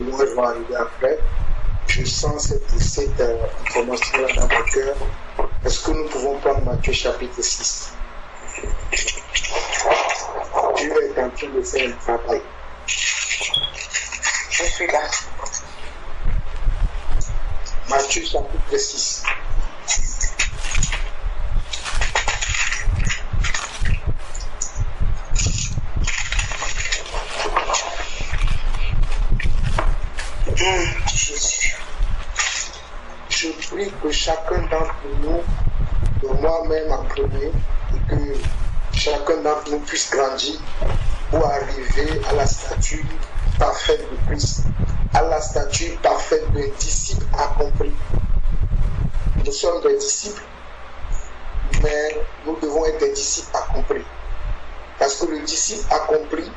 moi je vais arriver après. Je sens cette information-là dans mon cœur. Est-ce que nous pouvons prendre Matthieu chapitre 6? Dieu est en train de faire un travail. Je suis là. Matthieu chapitre 6. Je prie que chacun d'entre nous, de moi-même en premier, et que chacun d'entre nous puisse grandir pour arriver à la stature parfaite de Christ, à la stature parfaite d'un disciple accompli. Nous sommes des disciples, mais nous devons être des disciples accomplis. Parce que le disciple accompli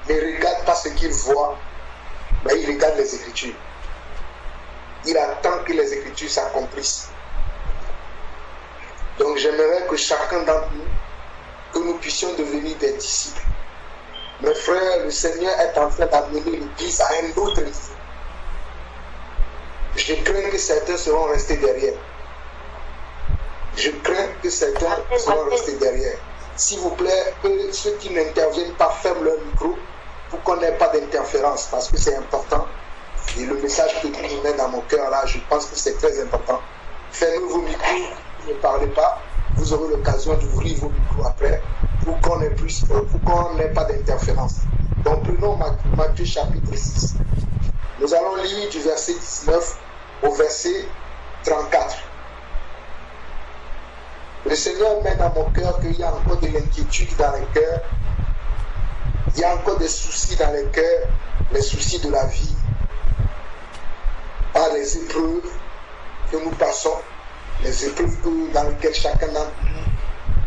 ne regarde pas ce qu'il voit, mais il regarde les Écritures. Il attend que les Écritures s'accomplissent. Donc j'aimerais que chacun d'entre nous, que nous puissions devenir des disciples. Mes frères, le Seigneur est en train d'amener l'Église à un autre niveau. Je crains que certains seront restés derrière. Je crains que certains seront restés derrière. S'il vous plaît, que ceux qui n'interviennent pas ferment leur micro pour qu'on n'ait pas d'interférence, parce que c'est important. Et le message que Dieu met dans mon cœur là, je pense que c'est très important. Fermez vos micros, ne parlez pas. Vous aurez l'occasion d'ouvrir vos micros après pour qu'on n'ait pas d'interférence. Donc prenons Matthieu chapitre 6. Nous allons lire du verset 19 au verset 34. Le Seigneur met dans mon cœur qu'il y a encore de l'inquiétude dans les cœurs. Il y a encore des soucis dans les cœurs, les soucis de la vie, par les épreuves que nous passons, les épreuves dans lesquelles chacun d'entre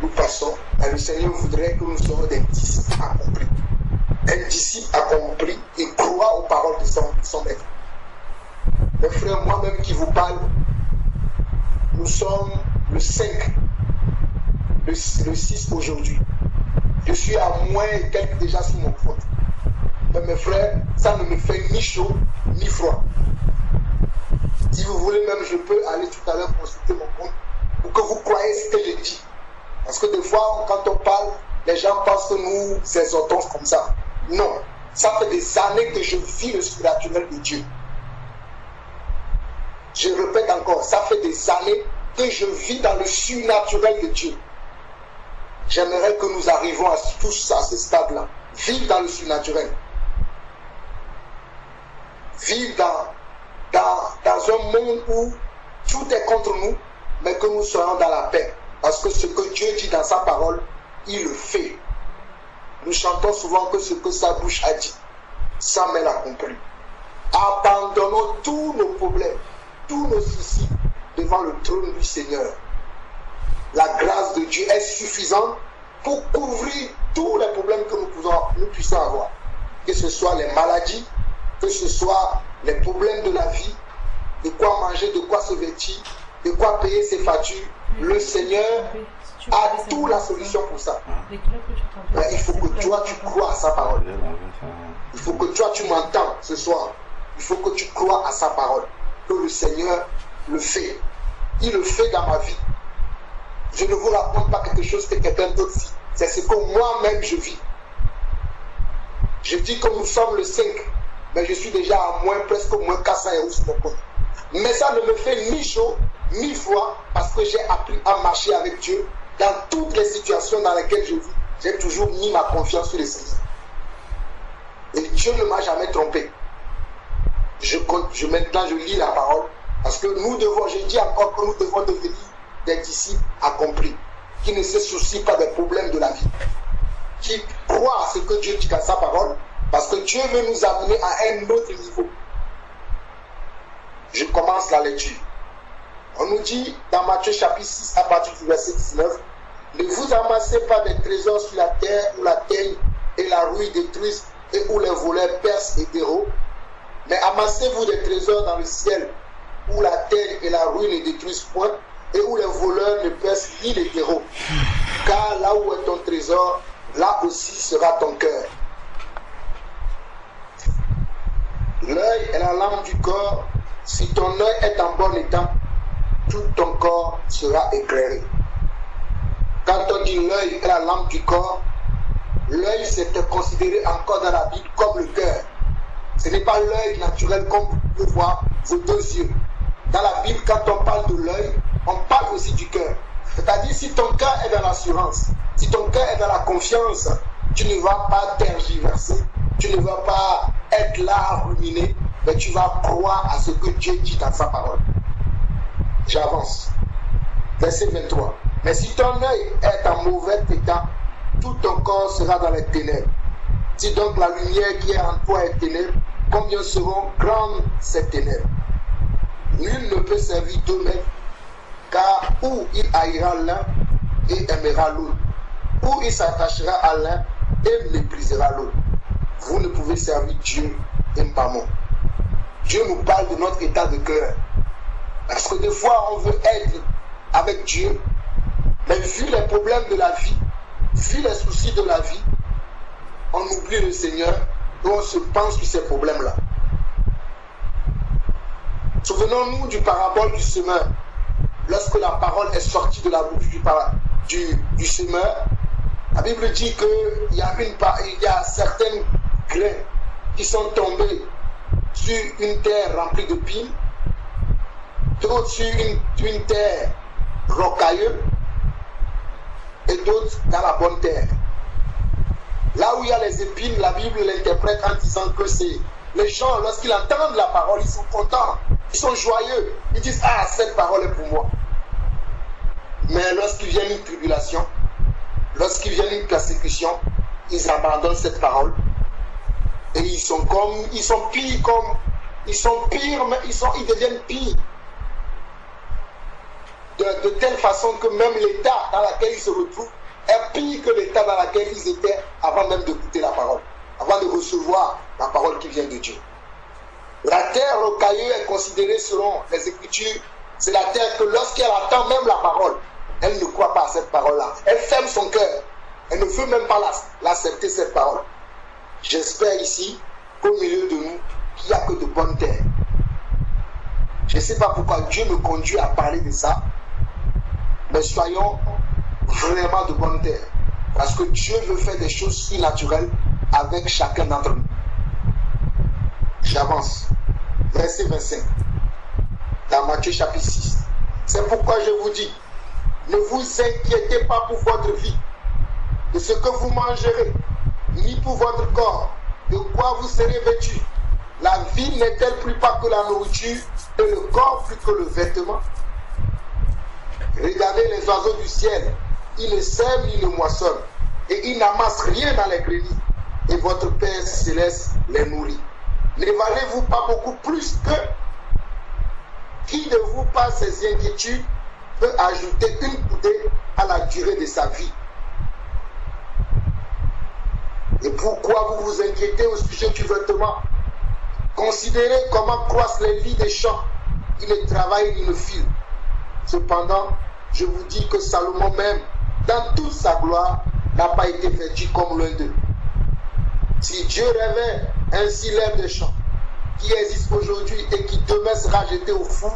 nous passons. Et le Seigneur voudrait que nous soyons des disciples accomplis. Un disciple accompli et croit aux paroles de son maître. Mes frères, moi-même qui vous parle, nous sommes le 5, le 6 aujourd'hui. Je suis à moins et quelques déjà sous mon compte. Mais mes frères, ça ne me fait ni chaud ni froid. Si vous voulez même, je peux aller tout à l'heure consulter mon compte pour que vous croyez ce que je dis. Parce que des fois, quand on parle, les gens pensent que nous exhortons comme ça. Non, ça fait des années que je vis le surnaturel de Dieu. Je répète encore, ça fait des années que je vis dans le surnaturel de Dieu. J'aimerais que nous arrivions à tous à ce stade-là. Vivre dans le surnaturel. Vivre dans un monde où tout est contre nous, mais que nous soyons dans la paix. Parce que ce que Dieu dit dans sa parole, il le fait. Nous chantons souvent que ce que sa bouche a dit, sa main l'a accompli. Abandonnons tous nos problèmes, tous nos soucis devant le trône du Seigneur. La grâce de Dieu est suffisante pour couvrir tous les problèmes que nous puissions avoir. Que ce soit les maladies, que ce soit les problèmes de la vie, de quoi manger, de quoi se vêtir, de quoi payer ses factures. Le Seigneur a toute la solution pour ça. Mais il faut que toi, tu crois à sa parole. Il faut que toi, tu m'entends ce soir. Il faut que tu crois à sa parole. Que le Seigneur le fait. Il le fait dans ma vie. Je ne vous raconte pas quelque chose que quelqu'un d'autre vit. C'est ce que moi-même je vis. Je dis que nous sommes le 5, mais je suis déjà à presque moins 400 € sur mon compte. Mais ça ne me fait ni chaud, ni froid, parce que j'ai appris à marcher avec Dieu. Dans toutes les situations dans lesquelles je vis, j'ai toujours mis ma confiance sur le Seigneur. Et Dieu ne m'a jamais trompé. Maintenant, je lis la parole, parce que nous devons, je dis encore que nous devons devenir des disciples accomplis, qui ne se soucient pas des problèmes de la vie, qui croient à ce que Dieu dit dans sa parole, parce que Dieu veut nous amener à un autre niveau. Je commence la lecture. On nous dit dans Matthieu chapitre 6 à partir du verset 19, ne vous amassez pas des trésors sur la terre où la terre et la rouille détruisent et où les voleurs percent et dérobent, mais amassez-vous des trésors dans le ciel où la terre et la rouille ne détruisent point et où les voleurs ne percent ni les dérobent. Car là où est ton trésor, là aussi sera ton cœur. L'œil est la lampe du corps. Si ton œil est en bon état, tout ton corps sera éclairé. Quand on dit l'œil est la lampe du corps, l'œil c'était considéré encore dans la Bible comme le cœur. Ce n'est pas l'œil naturel comme vous pouvez voir vos deux yeux. Dans la Bible, quand on parle de l'œil, on parle aussi du cœur. C'est-à-dire si ton cœur est dans l'assurance, si ton cœur est dans la confiance, tu ne vas pas tergiverser, tu ne vas pas être là à ruminer, mais tu vas croire à ce que Dieu dit dans sa parole. J'avance. Verset 23. Mais si ton œil est en mauvais état, tout ton corps sera dans les ténèbres. Si donc la lumière qui est en toi est ténèbres, combien seront grandes ces ténèbres? Nul ne peut servir deux maîtres, car ou il haïra l'un et aimera l'autre, ou il s'attachera à l'un et méprisera l'autre. Vous ne pouvez servir Dieu et Mammon. Dieu nous parle de notre état de cœur. Parce que des fois, on veut être avec Dieu, mais vu les problèmes de la vie, vu les soucis de la vie, on oublie le Seigneur et on se pense sur ces problèmes-là. Souvenons-nous du parabole du semeur. Lorsque la parole est sortie de la bouche du semeur, la Bible dit qu'il y a certaines graines qui sont tombées sur une terre remplie de pines, d'autres sur une terre rocailleuse et d'autres dans la bonne terre. Là où il y a les épines, la Bible l'interprète en disant que c'est les gens, lorsqu'ils entendent la parole, ils sont contents, ils sont joyeux, ils disent « Ah, cette parole est pour moi ». Mais lorsqu'il vient une tribulation, lorsqu'il vient une persécution, ils abandonnent cette parole. Et ils deviennent pires. De telle façon que même l'état dans lequel ils se retrouvent est pire que l'état dans lequel ils étaient avant même d'écouter la parole, avant de recevoir la parole qui vient de Dieu. La terre rocailleuse est considérée selon les Écritures, c'est la terre que lorsqu'elle attend même la parole, elle ne croit pas à cette parole-là. Elle ferme son cœur. Elle ne veut même pas l'accepter, cette parole. J'espère ici qu'au milieu de nous, il n'y a que de bonnes terres. Je ne sais pas pourquoi Dieu me conduit à parler de ça, mais soyons vraiment de bonnes terres. Parce que Dieu veut faire des choses surnaturelles avec chacun d'entre nous. J'avance. Verset 25. Dans Matthieu chapitre 6. C'est pourquoi je vous dis, ne vous inquiétez pas pour votre vie, de ce que vous mangerez, ni pour votre corps, de quoi vous serez vêtus. La vie n'est-elle plus pas que la nourriture, et le corps plus que le vêtement? Regardez les oiseaux du ciel, ils ne sèment ni ne moissonnent, et ils n'amassent rien dans les greniers, et votre Père céleste les nourrit. Ne valez-vous pas beaucoup plus que qui de vous, par ses inquiétudes, peut ajouter une coudée à la durée de sa vie? Et pourquoi vous vous inquiétez au sujet du vêtement? Considérez comment croissent les lits des champs. Ils ne travaillent ni ne filent. Cependant, je vous dis que Salomon même, dans toute sa gloire, n'a pas été vêtu comme l'un d'eux. Si Dieu rêvait ainsi l'herbe des champs, qui existe aujourd'hui et qui demain sera jeté au fou,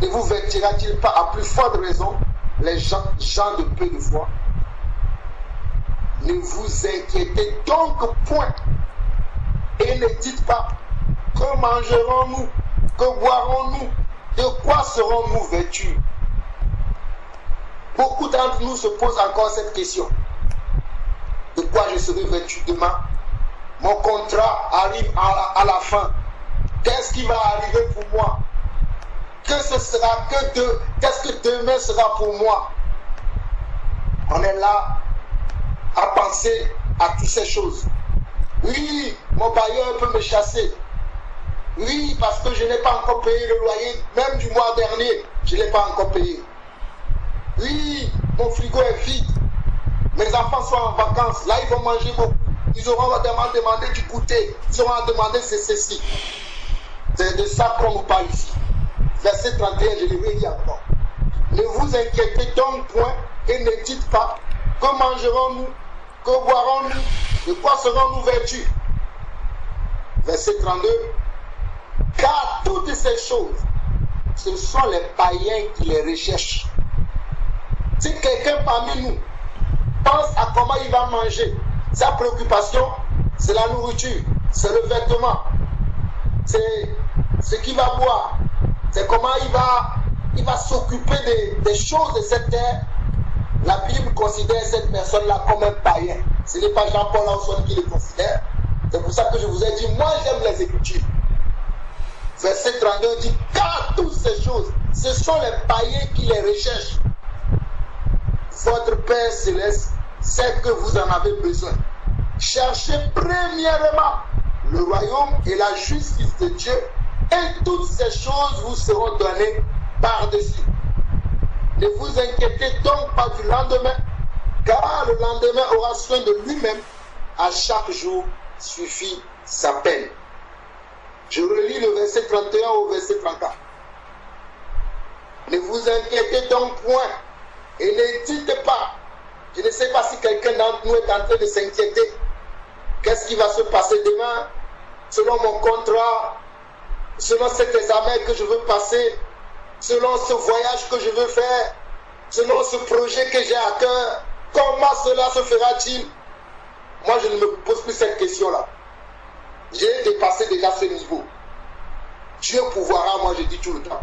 ne vous vêtira-t-il pas à plus forte raison les gens de peu de foi? Ne vous inquiétez donc point et ne dites pas que mangerons-nous, que boirons-nous, de quoi serons-nous vêtus? Beaucoup d'entre nous se posent encore cette question. De quoi je serai vêtu demain? Mon contrat arrive à la fin. Qu'est-ce qui va arriver pour moi? Qu'est-ce que demain sera pour moi? On est là à penser à toutes ces choses. Oui, mon bailleur peut me chasser. Oui, parce que je n'ai pas encore payé le loyer, même du mois dernier, je ne l'ai pas encore payé. Oui, mon frigo est vide. Mes enfants sont en vacances, là ils vont manger beaucoup. Ils auront demandé du goûter, ils auront demandé ceci. C'est de ça qu'on nous parle ici. Verset 31, je le redis encore. Ne vous inquiétez donc point et ne dites pas que mangerons-nous, que boirons-nous, de quoi serons-nous vêtus? Verset 32. ces choses, ce sont les païens qui les recherchent. Si quelqu'un parmi nous pense à comment il va manger, sa préoccupation, c'est la nourriture, c'est le vêtement, c'est ce qu'il va boire, c'est comment il va s'occuper des choses de cette terre. La Bible considère cette personne-là comme un païen. Ce n'est pas Jean-Paul Ausson qui le considère. C'est pour ça que je vous ai dit, moi j'aime les Écritures. Verset 32 dit, car toutes ces choses, ce sont les païens qui les recherchent. Votre Père Céleste sait que vous en avez besoin. Cherchez premièrement le royaume et la justice de Dieu, et toutes ces choses vous seront données par-dessus. Ne vous inquiétez donc pas du lendemain, car le lendemain aura soin de lui-même. À chaque jour suffit sa peine. Je relis le verset 31 au verset 34. Ne vous inquiétez donc point et ne dites pas. Je ne sais pas si quelqu'un d'entre nous est en train de s'inquiéter. Qu'est-ce qui va se passer demain? Selon mon contrat, selon cet examen que je veux passer, selon ce voyage que je veux faire, selon ce projet que j'ai à cœur, comment cela se fera-t-il? Moi, je ne me pose plus cette question-là. J'ai dépassé déjà ce niveau. Dieu pourvoira, moi je dis tout le temps.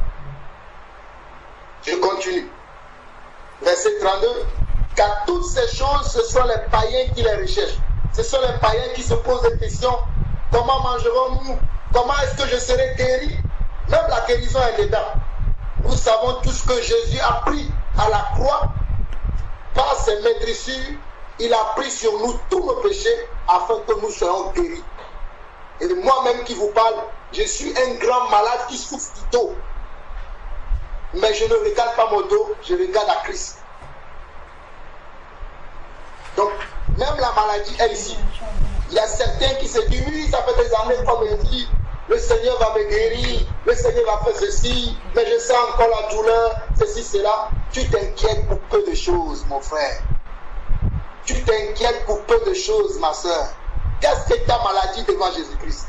Je continue. Verset 32. Car toutes ces choses, ce sont les païens qui les recherchent. Ce sont les païens qui se posent des questions. Comment mangerons-nous? Comment est-ce que je serai guéri? Même la guérison est dedans. Nous savons tout ce que Jésus a pris à la croix. Par ses maîtrisures, il a pris sur nous tous nos péchés afin que nous soyons guéris. Et moi-même qui vous parle, je suis un grand malade qui souffre du dos. Mais je ne regarde pas mon dos, je regarde à Christ. Donc, même la maladie est ici. Il y a certains qui se disent, oui, ça fait des années qu'on me dit, le Seigneur va me guérir, le Seigneur va faire ceci, mais je sens encore la douleur, ceci, cela. Tu t'inquiètes pour peu de choses, mon frère. Tu t'inquiètes pour peu de choses, ma soeur. Qu'est-ce que ta maladie devant Jésus-Christ?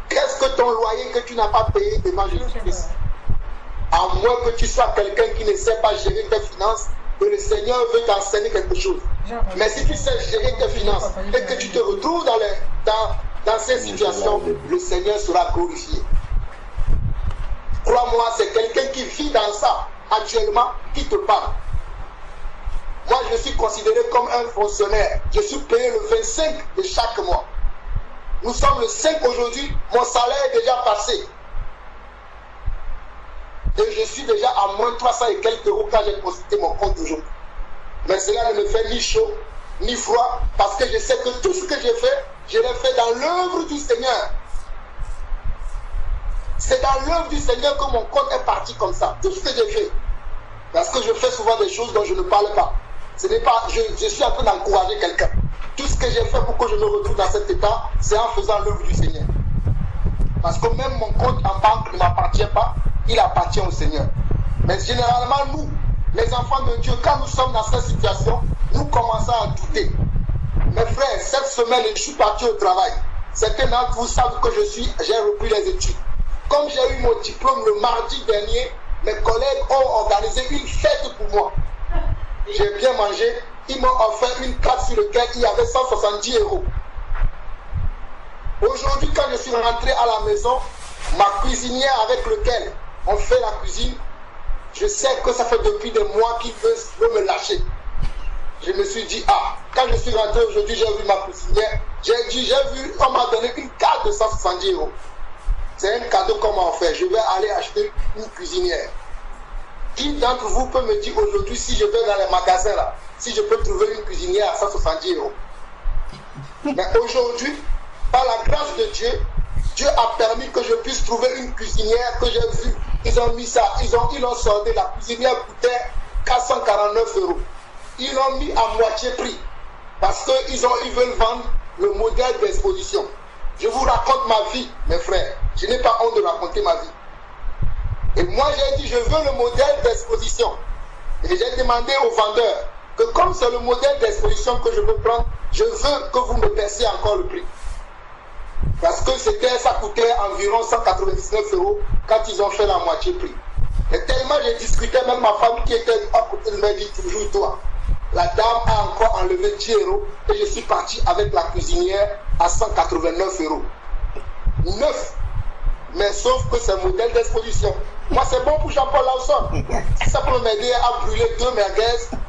Qu'est-ce que ton loyer que tu n'as pas payé devant Jésus-Christ? À moins que tu sois quelqu'un qui ne sait pas gérer tes finances, que le Seigneur veut t'enseigner quelque chose. Mais si tu sais gérer tes finances et que tu te retrouves dans ces situations, le Seigneur sera glorifié. Crois-moi, c'est quelqu'un qui vit dans ça actuellement qui te parle. Moi, je suis considéré comme un fonctionnaire. Je suis payé le 25 de chaque mois. Nous sommes le 5 aujourd'hui. Mon salaire est déjà passé. Et je suis déjà à moins 300 et quelques euros quand j'ai consulté mon compte aujourd'hui. Mais cela ne me fait ni chaud, ni froid, parce que je sais que tout ce que j'ai fait, je l'ai fait dans l'œuvre du Seigneur. C'est dans l'œuvre du Seigneur que mon compte est parti comme ça. Tout ce que j'ai fait. Parce que je fais souvent des choses dont je ne parle pas. Ce n'est pas, je suis en train d'encourager quelqu'un. Tout ce que j'ai fait pour que je me retrouve dans cet état, c'est en faisant l'œuvre du Seigneur. Parce que même mon compte en banque ne m'appartient pas, il appartient au Seigneur. Mais généralement, nous, les enfants de Dieu, quand nous sommes dans cette situation, nous commençons à douter. Mes frères, cette semaine, je suis parti au travail. Certains d'entre vous savent que j'ai repris les études. Comme j'ai eu mon diplôme le mardi dernier, mes collègues ont organisé une fête pour moi. J'ai bien mangé. Ils m'ont offert une carte sur laquelle il y avait 170 euros. Aujourd'hui, quand je suis rentré à la maison, ma cuisinière avec laquelle on fait la cuisine, je sais que ça fait depuis des mois qu'il veut me lâcher. Je me suis dit, ah, quand je suis rentré aujourd'hui, j'ai vu ma cuisinière, j'ai vu, on m'a donné une carte de 170 euros. C'est un cadeau qu'on m'a offert. Je vais aller acheter une cuisinière. Qui d'entre vous peut me dire aujourd'hui, si je vais dans les magasins là, si je peux trouver une cuisinière à 170 euros? Mais aujourd'hui, par la grâce de Dieu, Dieu a permis que je puisse trouver une cuisinière que j'ai vue. Ils ont mis ça, ils l'ont soldé. La cuisinière coûtait 449 euros. Ils l'ont mis à moitié prix. Parce qu'ils veulent vendre le modèle d'exposition. Je vous raconte ma vie, mes frères. Je n'ai pas honte de raconter ma vie. Et moi, j'ai dit, je veux le modèle d'exposition. Et j'ai demandé au vendeur que comme c'est le modèle d'exposition que je veux prendre, je veux que vous me baissiez encore le prix. Parce que ça coûtait environ 199 € quand ils ont fait la moitié prix. Et tellement j'ai discuté, même ma femme qui était à côté de moi dit toujours toi. La dame a encore enlevé 10 € et je suis parti avec la cuisinière à 189 €. Neuf. Mais sauf que c'est un modèle d'exposition. Moi, c'est bon pour Jean-Paul Lawson. Si ça peut m'aider à brûler 2 merguez,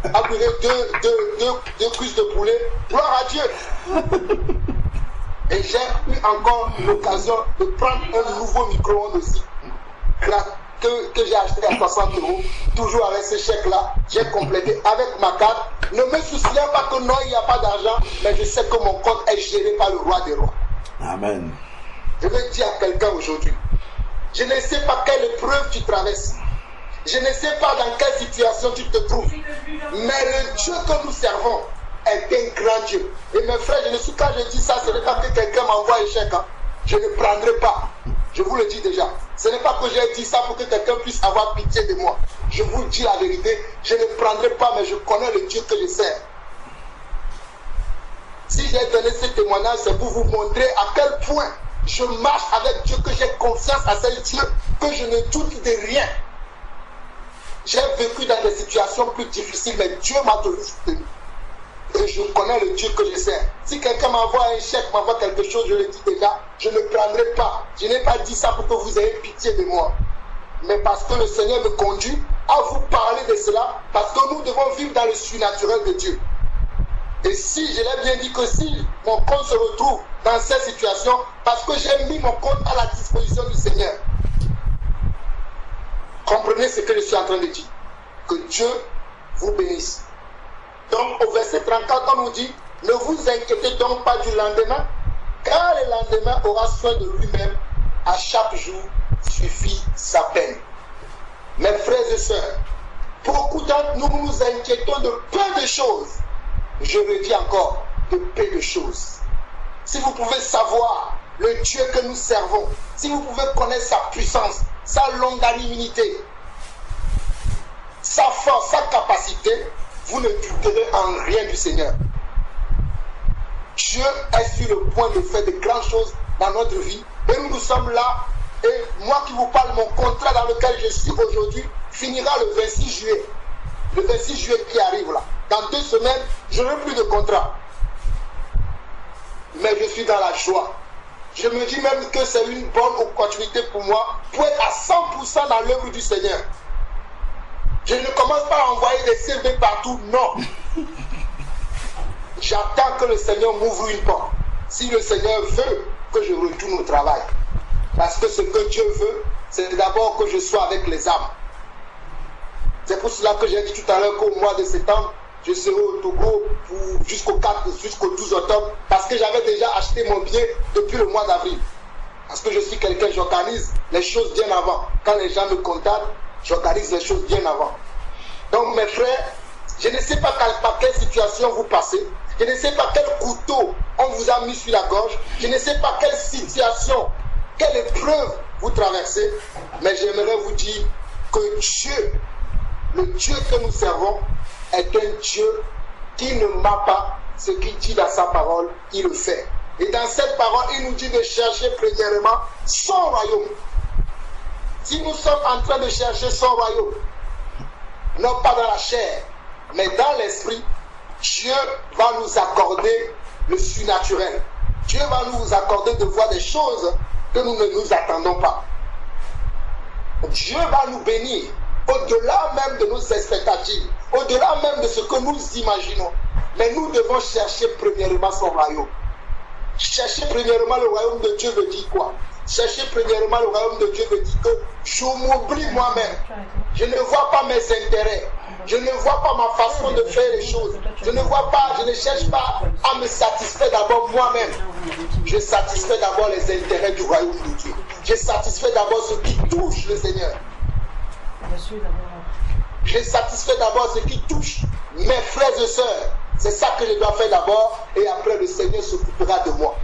à brûler deux cuisses de poulet, gloire à Dieu. Et j'ai eu encore l'occasion de prendre un nouveau micro-ondes aussi, que j'ai acheté à 60 €. Toujours avec ce chèque-là, j'ai complété avec ma carte. Ne me souciez pas que non, il n'y a pas d'argent, mais je sais que mon compte est géré par le roi des rois. Amen. Je veux dire à quelqu'un aujourd'hui, je ne sais pas quelle épreuve tu traverses. Je ne sais pas dans quelle situation tu te trouves. Mais le Dieu que nous servons est un grand Dieu. Et mes frères, quand je dis ça, ce n'est pas que quelqu'un m'envoie un chèque. Hein. Je ne prendrai pas. Je vous le dis déjà. Ce n'est pas que j'ai dit ça pour que quelqu'un puisse avoir pitié de moi. Je vous dis la vérité. Je ne prendrai pas, mais je connais le Dieu que je sers. Si j'ai donné ce témoignage, c'est pour vous montrer à quel point je marche avec Dieu, que j'ai confiance à ce Dieu, que je ne doute de rien. J'ai vécu dans des situations plus difficiles, mais Dieu m'a toujours soutenu. Et je connais le Dieu que je sers. Si quelqu'un m'envoie un chèque, m'envoie quelque chose, je le dis déjà, je ne prendrai pas. Je n'ai pas dit ça pour que vous ayez pitié de moi. Mais parce que le Seigneur me conduit à vous parler de cela, parce que nous devons vivre dans le surnaturel de Dieu. Et si, je l'ai bien dit que si mon compte se retrouve dans cette situation, parce que j'ai mis mon compte à la disposition du Seigneur. Comprenez ce que je suis en train de dire. Que Dieu vous bénisse. Donc au verset 34, on nous dit, ne vous inquiétez donc pas du lendemain, car le lendemain aura soin de lui-même. À chaque jour suffit sa peine. Mes frères et sœurs, beaucoup d'entre nous nous inquiétons de peu de choses. Je le dis encore, de peu de choses. Si vous pouvez savoir le Dieu que nous servons, si vous pouvez connaître sa puissance, sa longanimité, sa force, sa capacité, vous ne douterez en rien du Seigneur. Dieu est sur le point de faire de grandes choses dans notre vie. Et nous sommes là. Et moi qui vous parle, mon contrat dans lequel je suis aujourd'hui finira le 26 juillet. Le 26 juillet qui arrive là. Dans 2 semaines, je n'aurai plus de contrat. Mais je suis dans la joie. Je me dis même que c'est une bonne opportunité pour moi pour être à 100% dans l'œuvre du Seigneur. Je ne commence pas à envoyer des CV partout, non. J'attends que le Seigneur m'ouvre une porte. Si le Seigneur veut que je retourne au travail. Parce que ce que Dieu veut, c'est d'abord que je sois avec les âmes. C'est pour cela que j'ai dit tout à l'heure qu'au mois de septembre, je serai au Togo jusqu'au 12 octobre. Parce que j'avais déjà acheté mon billet depuis le mois d'avril. Parce que je suis quelqu'un, j'organise les choses bien avant. Quand les gens me contactent, j'organise les choses bien avant. Donc mes frères, je ne sais pas par quelle situation vous passez. Je ne sais pas quel couteau on vous a mis sur la gorge. Je ne sais pas quelle situation, quelle épreuve vous traversez. Mais j'aimerais vous dire que Dieu, le Dieu que nous servons, est un Dieu qui ne ment pas. Ce qu'il dit dans sa parole, il le fait. Et dans cette parole, il nous dit de chercher premièrement son royaume. Si nous sommes en train de chercher son royaume, non pas dans la chair, mais dans l'esprit, Dieu va nous accorder le surnaturel. Dieu va nous accorder de voir des choses que nous ne nous attendons pas. Dieu va nous bénir au-delà même de nos expectatives, au-delà même de ce que nous imaginons. Mais nous devons chercher premièrement son royaume. Chercher premièrement le royaume de Dieu veut dire quoi? Chercher premièrement le royaume de Dieu veut dire que je m'oublie moi-même. Je ne vois pas mes intérêts. Je ne vois pas ma façon de faire les choses. Je ne cherche pas à me satisfaire d'abord moi-même. Je satisfais d'abord les intérêts du royaume de Dieu. Je satisfais d'abord ce qui touche le Seigneur. Je satisfais d'abord ce qui touche mes frères et sœurs. C'est ça que je dois faire d'abord et après le Seigneur s'occupera de moi.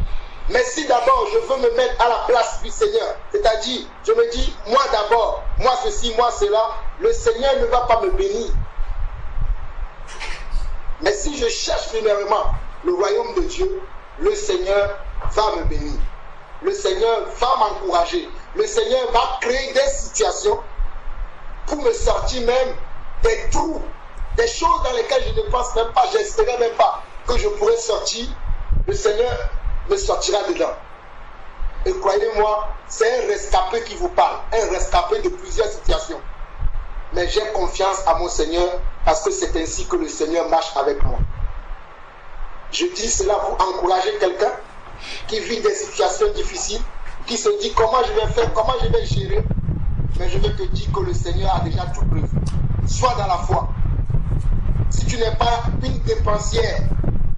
Mais si d'abord je veux me mettre à la place du Seigneur, c'est-à-dire je me dis moi d'abord, moi ceci, moi cela, le Seigneur ne va pas me bénir. Mais si je cherche premièrement le royaume de Dieu, le Seigneur va me bénir. le Seigneur va m'encourager. Le Seigneur va créer des situations pour me sortir même des trous, des choses dans lesquelles je ne pense même pas, j'espérais même pas que je pourrais sortir. Le Seigneur me sortira dedans. Et croyez-moi, c'est un rescapé qui vous parle, un rescapé de plusieurs situations. Mais j'ai confiance à mon Seigneur parce que c'est ainsi que le Seigneur marche avec moi. Je dis cela pour encourager quelqu'un qui vit des situations difficiles, qui se dit comment je vais faire, comment je vais gérer. Mais je veux te dire que le Seigneur a déjà tout prévu. Sois dans la foi. Si tu n'es pas une dépensière,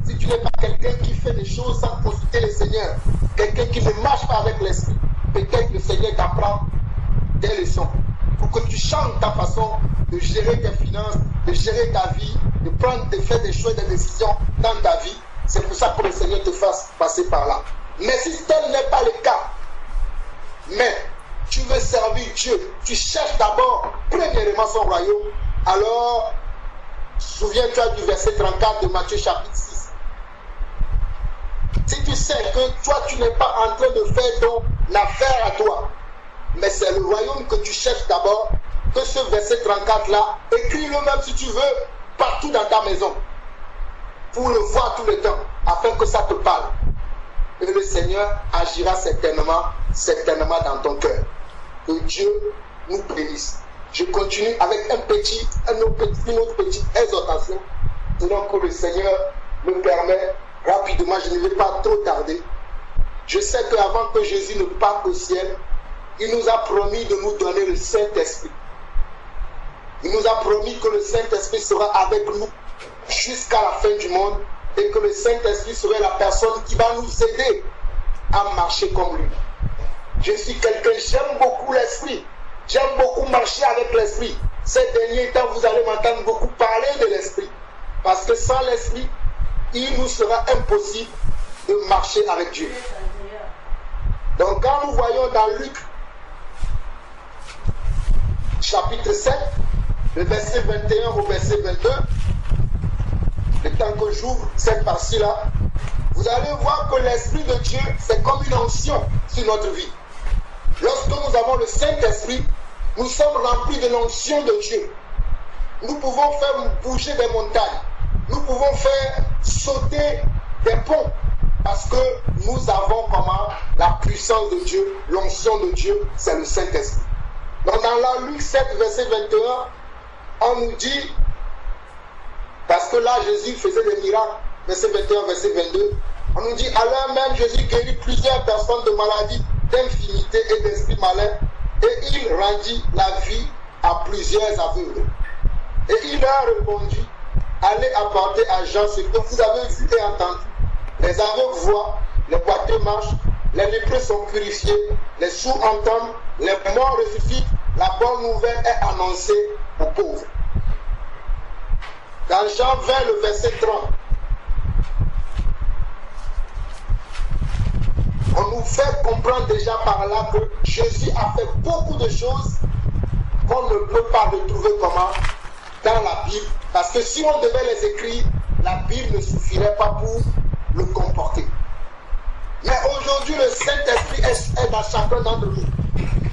si tu n'es pas quelqu'un qui fait des choses sans consulter le Seigneur, quelqu'un qui ne marche pas avec l'esprit, peut-être le Seigneur t'apprend des leçons pour que tu changes ta façon de gérer tes finances, de gérer ta vie, de faire des choix, des décisions dans ta vie. C'est pour ça que le Seigneur te fasse passer par là. Mais si tel n'est pas le cas, mais tu veux servir Dieu, tu cherches d'abord premièrement son royaume, alors souviens-toi du verset 34 de Matthieu chapitre 6. Si tu sais que toi tu n'es pas en train de faire ton affaire à toi, mais c'est le royaume que tu cherches d'abord, que ce verset 34 là, écris-le même si tu veux, partout dans ta maison, pour le voir tout le temps, afin que ça te parle. Et le Seigneur agira certainement dans ton cœur. Que Dieu nous bénisse. Je continue avec une autre petite exhortation, selon que le Seigneur me permet rapidement, je ne vais pas trop tarder. Je sais qu'avant que Jésus ne parte au ciel, il nous a promis de nous donner le Saint-Esprit. Il nous a promis que le Saint-Esprit sera avec nous jusqu'à la fin du monde et que le Saint-Esprit serait la personne qui va nous aider à marcher comme lui. Je suis quelqu'un, j'aime beaucoup l'Esprit. J'aime beaucoup marcher avec l'Esprit. Ces derniers temps, vous allez m'entendre beaucoup parler de l'Esprit. Parce que sans l'Esprit, il nous sera impossible de marcher avec Dieu. Donc quand nous voyons dans Luc, chapitre 7, le verset 21 au verset 22, le temps que j'ouvre cette partie-là, vous allez voir que l'Esprit de Dieu, c'est comme une onction sur notre vie. Lorsque nous avons le Saint-Esprit, nous sommes remplis de l'onction de Dieu. Nous pouvons faire bouger des montagnes. Nous pouvons faire sauter des ponts. Parce que nous avons comment la puissance de Dieu, l'onction de Dieu, c'est le Saint-Esprit. Donc dans la Luc 7, verset 21, on nous dit, parce que là Jésus faisait des miracles, verset 21, verset 22, on nous dit, à l'heure même Jésus guérit plusieurs personnes de maladies, d'infirmité et d'esprits malins, et il rendit la vie à plusieurs aveugles. Et il leur répondit, allez apporter à Jean ce que vous avez vu et entendu. Les aveugles voient, les boiteux marchent, les lépreux sont purifiés, les sourds entendent, les morts ressuscitent, la bonne nouvelle est annoncée aux pauvres. Dans Jean 20, le verset 30, on nous fait comprendre déjà par là que Jésus a fait beaucoup de choses qu'on ne peut pas retrouver comment dans la Bible. Parce que si on devait les écrire, la Bible ne suffirait pas pour le comporter. Mais aujourd'hui, le Saint-Esprit est dans chacun d'entre nous.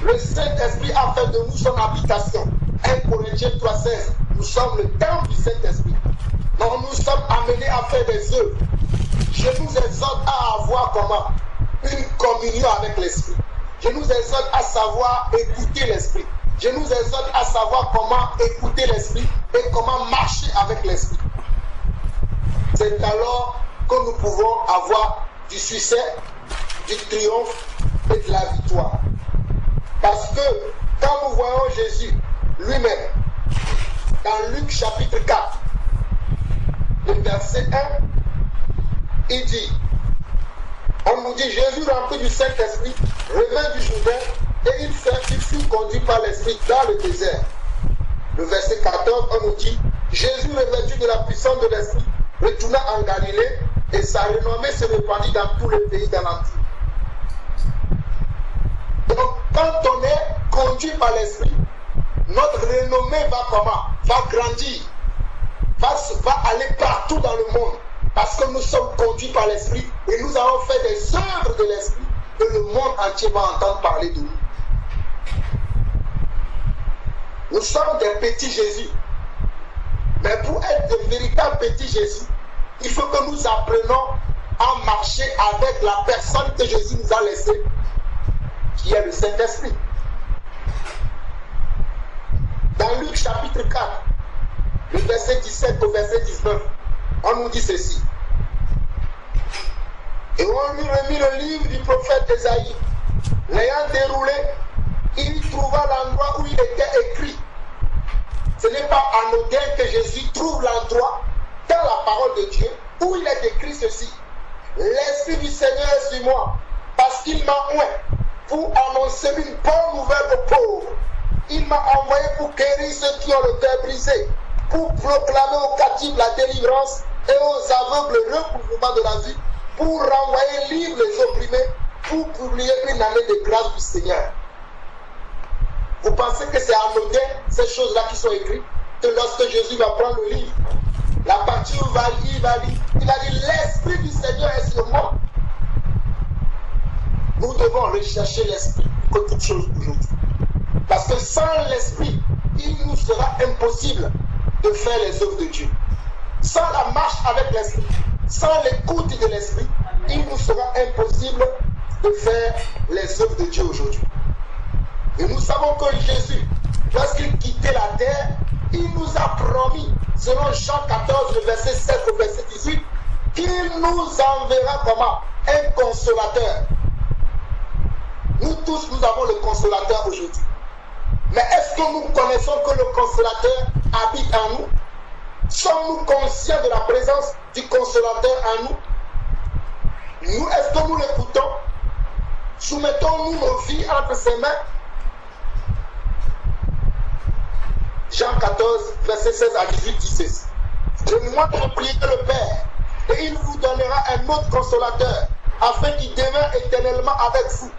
Le Saint-Esprit a fait de nous son habitation. 1 Corinthiens 3,16. Nous sommes le temple du Saint-Esprit. Donc nous sommes amenés à faire des œuvres. Je nous exhorte à avoir comment une communion avec l'Esprit. Je nous exhorte à savoir écouter l'Esprit. Je nous exhorte à savoir comment écouter l'Esprit et comment marcher avec l'Esprit. C'est alors que nous pouvons avoir du succès, du triomphe et de la victoire. Parce que quand nous voyons Jésus lui-même, dans Luc chapitre 4, le verset 1, il dit, on nous dit, Jésus rempli du Saint-Esprit, revint du Jourdain, et il fut conduit par l'Esprit dans le désert. Le verset 14, on nous dit, Jésus revêtu de la puissance de l'Esprit, retourna en Galilée, et sa renommée se répandit dans tout le pays d'alentour. Donc, quand on est conduit par l'Esprit, notre renommée va comment? Va grandir, va aller partout dans le monde. Parce que nous sommes conduits par l'Esprit et nous avons fait des œuvres de l'Esprit que le monde entier va entendre parler de nous. Nous sommes des petits Jésus. Mais pour être de véritables petits Jésus, il faut que nous apprenions à marcher avec la personne que Jésus nous a laissée, qui est le Saint-Esprit. Dans Luc chapitre 4, le verset 17 au verset 19, on nous dit ceci. Et on lui remit le livre du prophète Ésaïe. L'ayant déroulé, il trouva l'endroit où il était écrit. Ce n'est pas anodin que Jésus trouve l'endroit dans la parole de Dieu où il est écrit ceci. L'Esprit du Seigneur est sur moi, parce qu'il m'a oint pour annoncer une bonne nouvelle aux pauvres. Il m'a envoyé pour guérir ceux qui ont le cœur brisé, pour proclamer aux captifs la délivrance et aux aveugles le recouvrement de la vie, pour renvoyer libres les opprimés, pour publier une année de grâce du Seigneur. Vous pensez que c'est anodin, ces choses-là qui sont écrites, que lorsque Jésus va prendre le livre, la partie où il va lire, il a dit l'Esprit du Seigneur est sur moi. Nous devons rechercher l'Esprit pour toute chose aujourd'hui. Parce que sans l'Esprit, il nous sera impossible de faire les œuvres de Dieu. Sans la marche avec l'Esprit, sans l'écoute de l'Esprit, il nous sera impossible de faire les œuvres de Dieu aujourd'hui. Et nous savons que Jésus, lorsqu'il quittait la terre, il nous a promis, selon Jean 14, le verset 7 au verset 18, qu'il nous enverra comment? Un consolateur. Nous tous, nous avons le consolateur aujourd'hui. Mais est-ce que nous connaissons que le consolateur habite en nous? Sommes-nous conscients de la présence du consolateur en nous? Nous, est-ce que nous l'écoutons? Soumettons-nous nos vies entre ses mains? Jean 14, verset 16 à 18 dit ceci. Moi, je prie le Père, et il vous donnera un autre consolateur, afin qu'il demeure éternellement avec vous.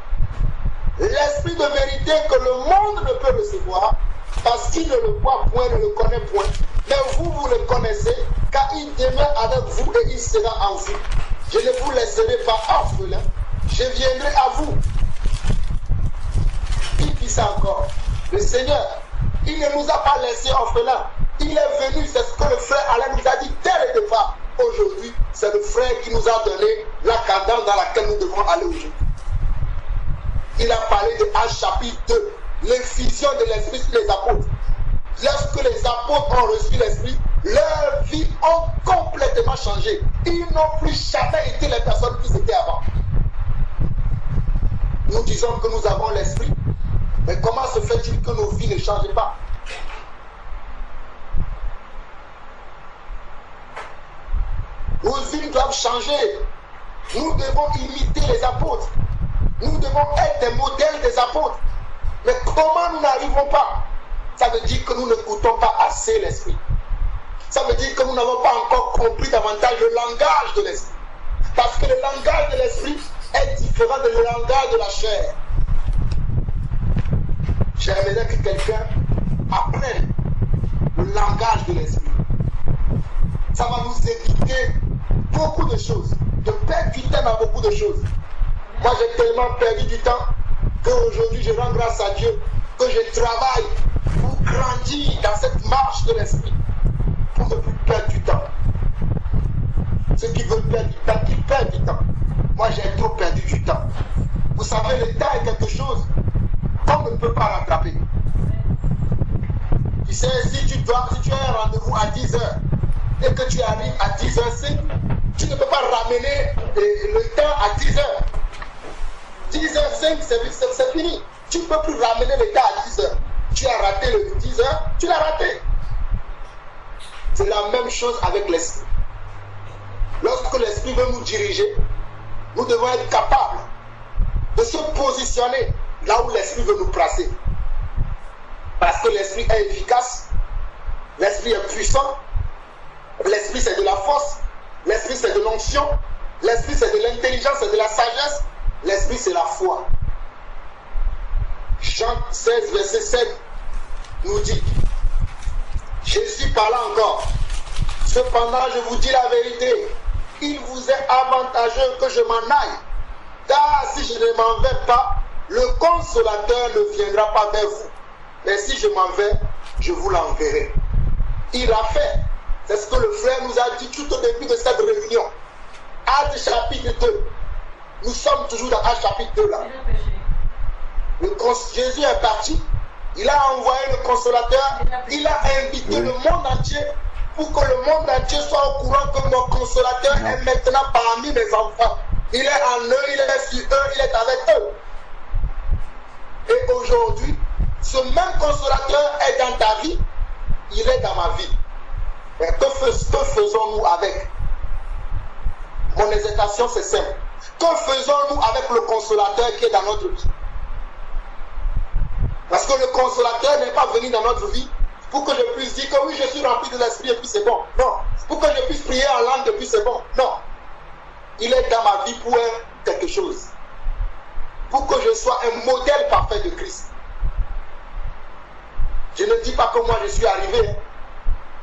L'Esprit de vérité que le monde ne peut recevoir, parce qu'il ne le voit point, ne le connaît point. Mais vous, vous le connaissez, car il demeure avec vous et il sera en vous. Je ne vous laisserai pas orphelin, je viendrai à vous. Il dit ça encore. Le Seigneur, il ne nous a pas laissés orphelins. Il est venu, c'est ce que le frère Alain nous a dit dès le départ. Aujourd'hui, c'est le frère qui nous a donné la cadence dans laquelle nous devons aller aujourd'hui. Il a parlé de Actes chapitre 2, l'effusion de l'Esprit sur les apôtres. Lorsque les apôtres ont reçu l'Esprit, leur vie ont complètement changé. Ils n'ont plus jamais été les personnes qui étaient avant. Nous disons que nous avons l'Esprit, mais comment se fait-il que nos vies ne changent pas? Nos vies doivent changer. Nous devons imiter les apôtres. Nous devons être des modèles des apôtres. Mais comment nous n'arrivons pas? Ça veut dire que nous n'écoutons pas assez l'Esprit. Ça veut dire que nous n'avons pas encore compris davantage le langage de l'Esprit. Parce que le langage de l'Esprit est différent du langage de la chair. J'aimerais que quelqu'un apprenne le langage de l'Esprit. Ça va nous éviter beaucoup de choses, de perdre du temps dans beaucoup de choses. Moi, j'ai tellement perdu du temps qu'aujourd'hui, je rends grâce à Dieu que je travaille pour grandir dans cette marche de l'Esprit, pour ne plus perdre du temps. Ceux qui veulent perdre du temps, qui perdent du temps. Moi, j'ai trop perdu du temps. Vous savez, le temps est quelque chose qu'on ne peut pas rattraper. Tu sais, si tu as un rendez-vous à 10h et que tu arrives à 10h05, tu ne peux pas ramener le temps à 10h. 10h05, c'est fini. Tu ne peux plus ramener le temps à 10h. Tu as raté le 10h, tu l'as raté. C'est la même chose avec l'Esprit. Lorsque l'Esprit veut nous diriger, nous devons être capables de se positionner là où l'Esprit veut nous placer. Parce que l'Esprit est efficace, l'Esprit est puissant, l'Esprit c'est de la force, l'Esprit c'est de l'onction, l'Esprit c'est de l'intelligence, c'est de la sagesse, l'Esprit c'est la foi. Jean 16, verset 7 nous dit, Jésus parla encore, cependant je vous dis la vérité, il vous est avantageux que je m'en aille, Car si je ne m'en vais pas, le consolateur ne viendra pas vers vous. Mais si je m'en vais, je vous l'enverrai. Il a fait. C'est ce que le frère nous a dit tout au début de cette réunion. Actes chapitre 2. Nous sommes toujours dans Actes chapitre 2 là. Jésus est parti. Il a envoyé le consolateur. Il a invité le monde entier pour que le monde entier soit au courant que mon consolateur est maintenant parmi mes enfants. Il est en eux, il est sur eux, il est avec eux. Et aujourd'hui, ce même consolateur est dans ta vie, il est dans ma vie. Mais que faisons-nous avec? Mon hésitation, c'est simple. Que faisons-nous avec le consolateur qui est dans notre vie? Parce que le consolateur n'est pas venu dans notre vie pour que je puisse dire que oui, je suis rempli de l'esprit et puis c'est bon. Non. Pour que je puisse prier en langue et puis c'est bon. Non. Il est dans ma vie pour quelque chose. Pour que je sois un modèle parfait de Christ. Je ne dis pas que moi je suis arrivé,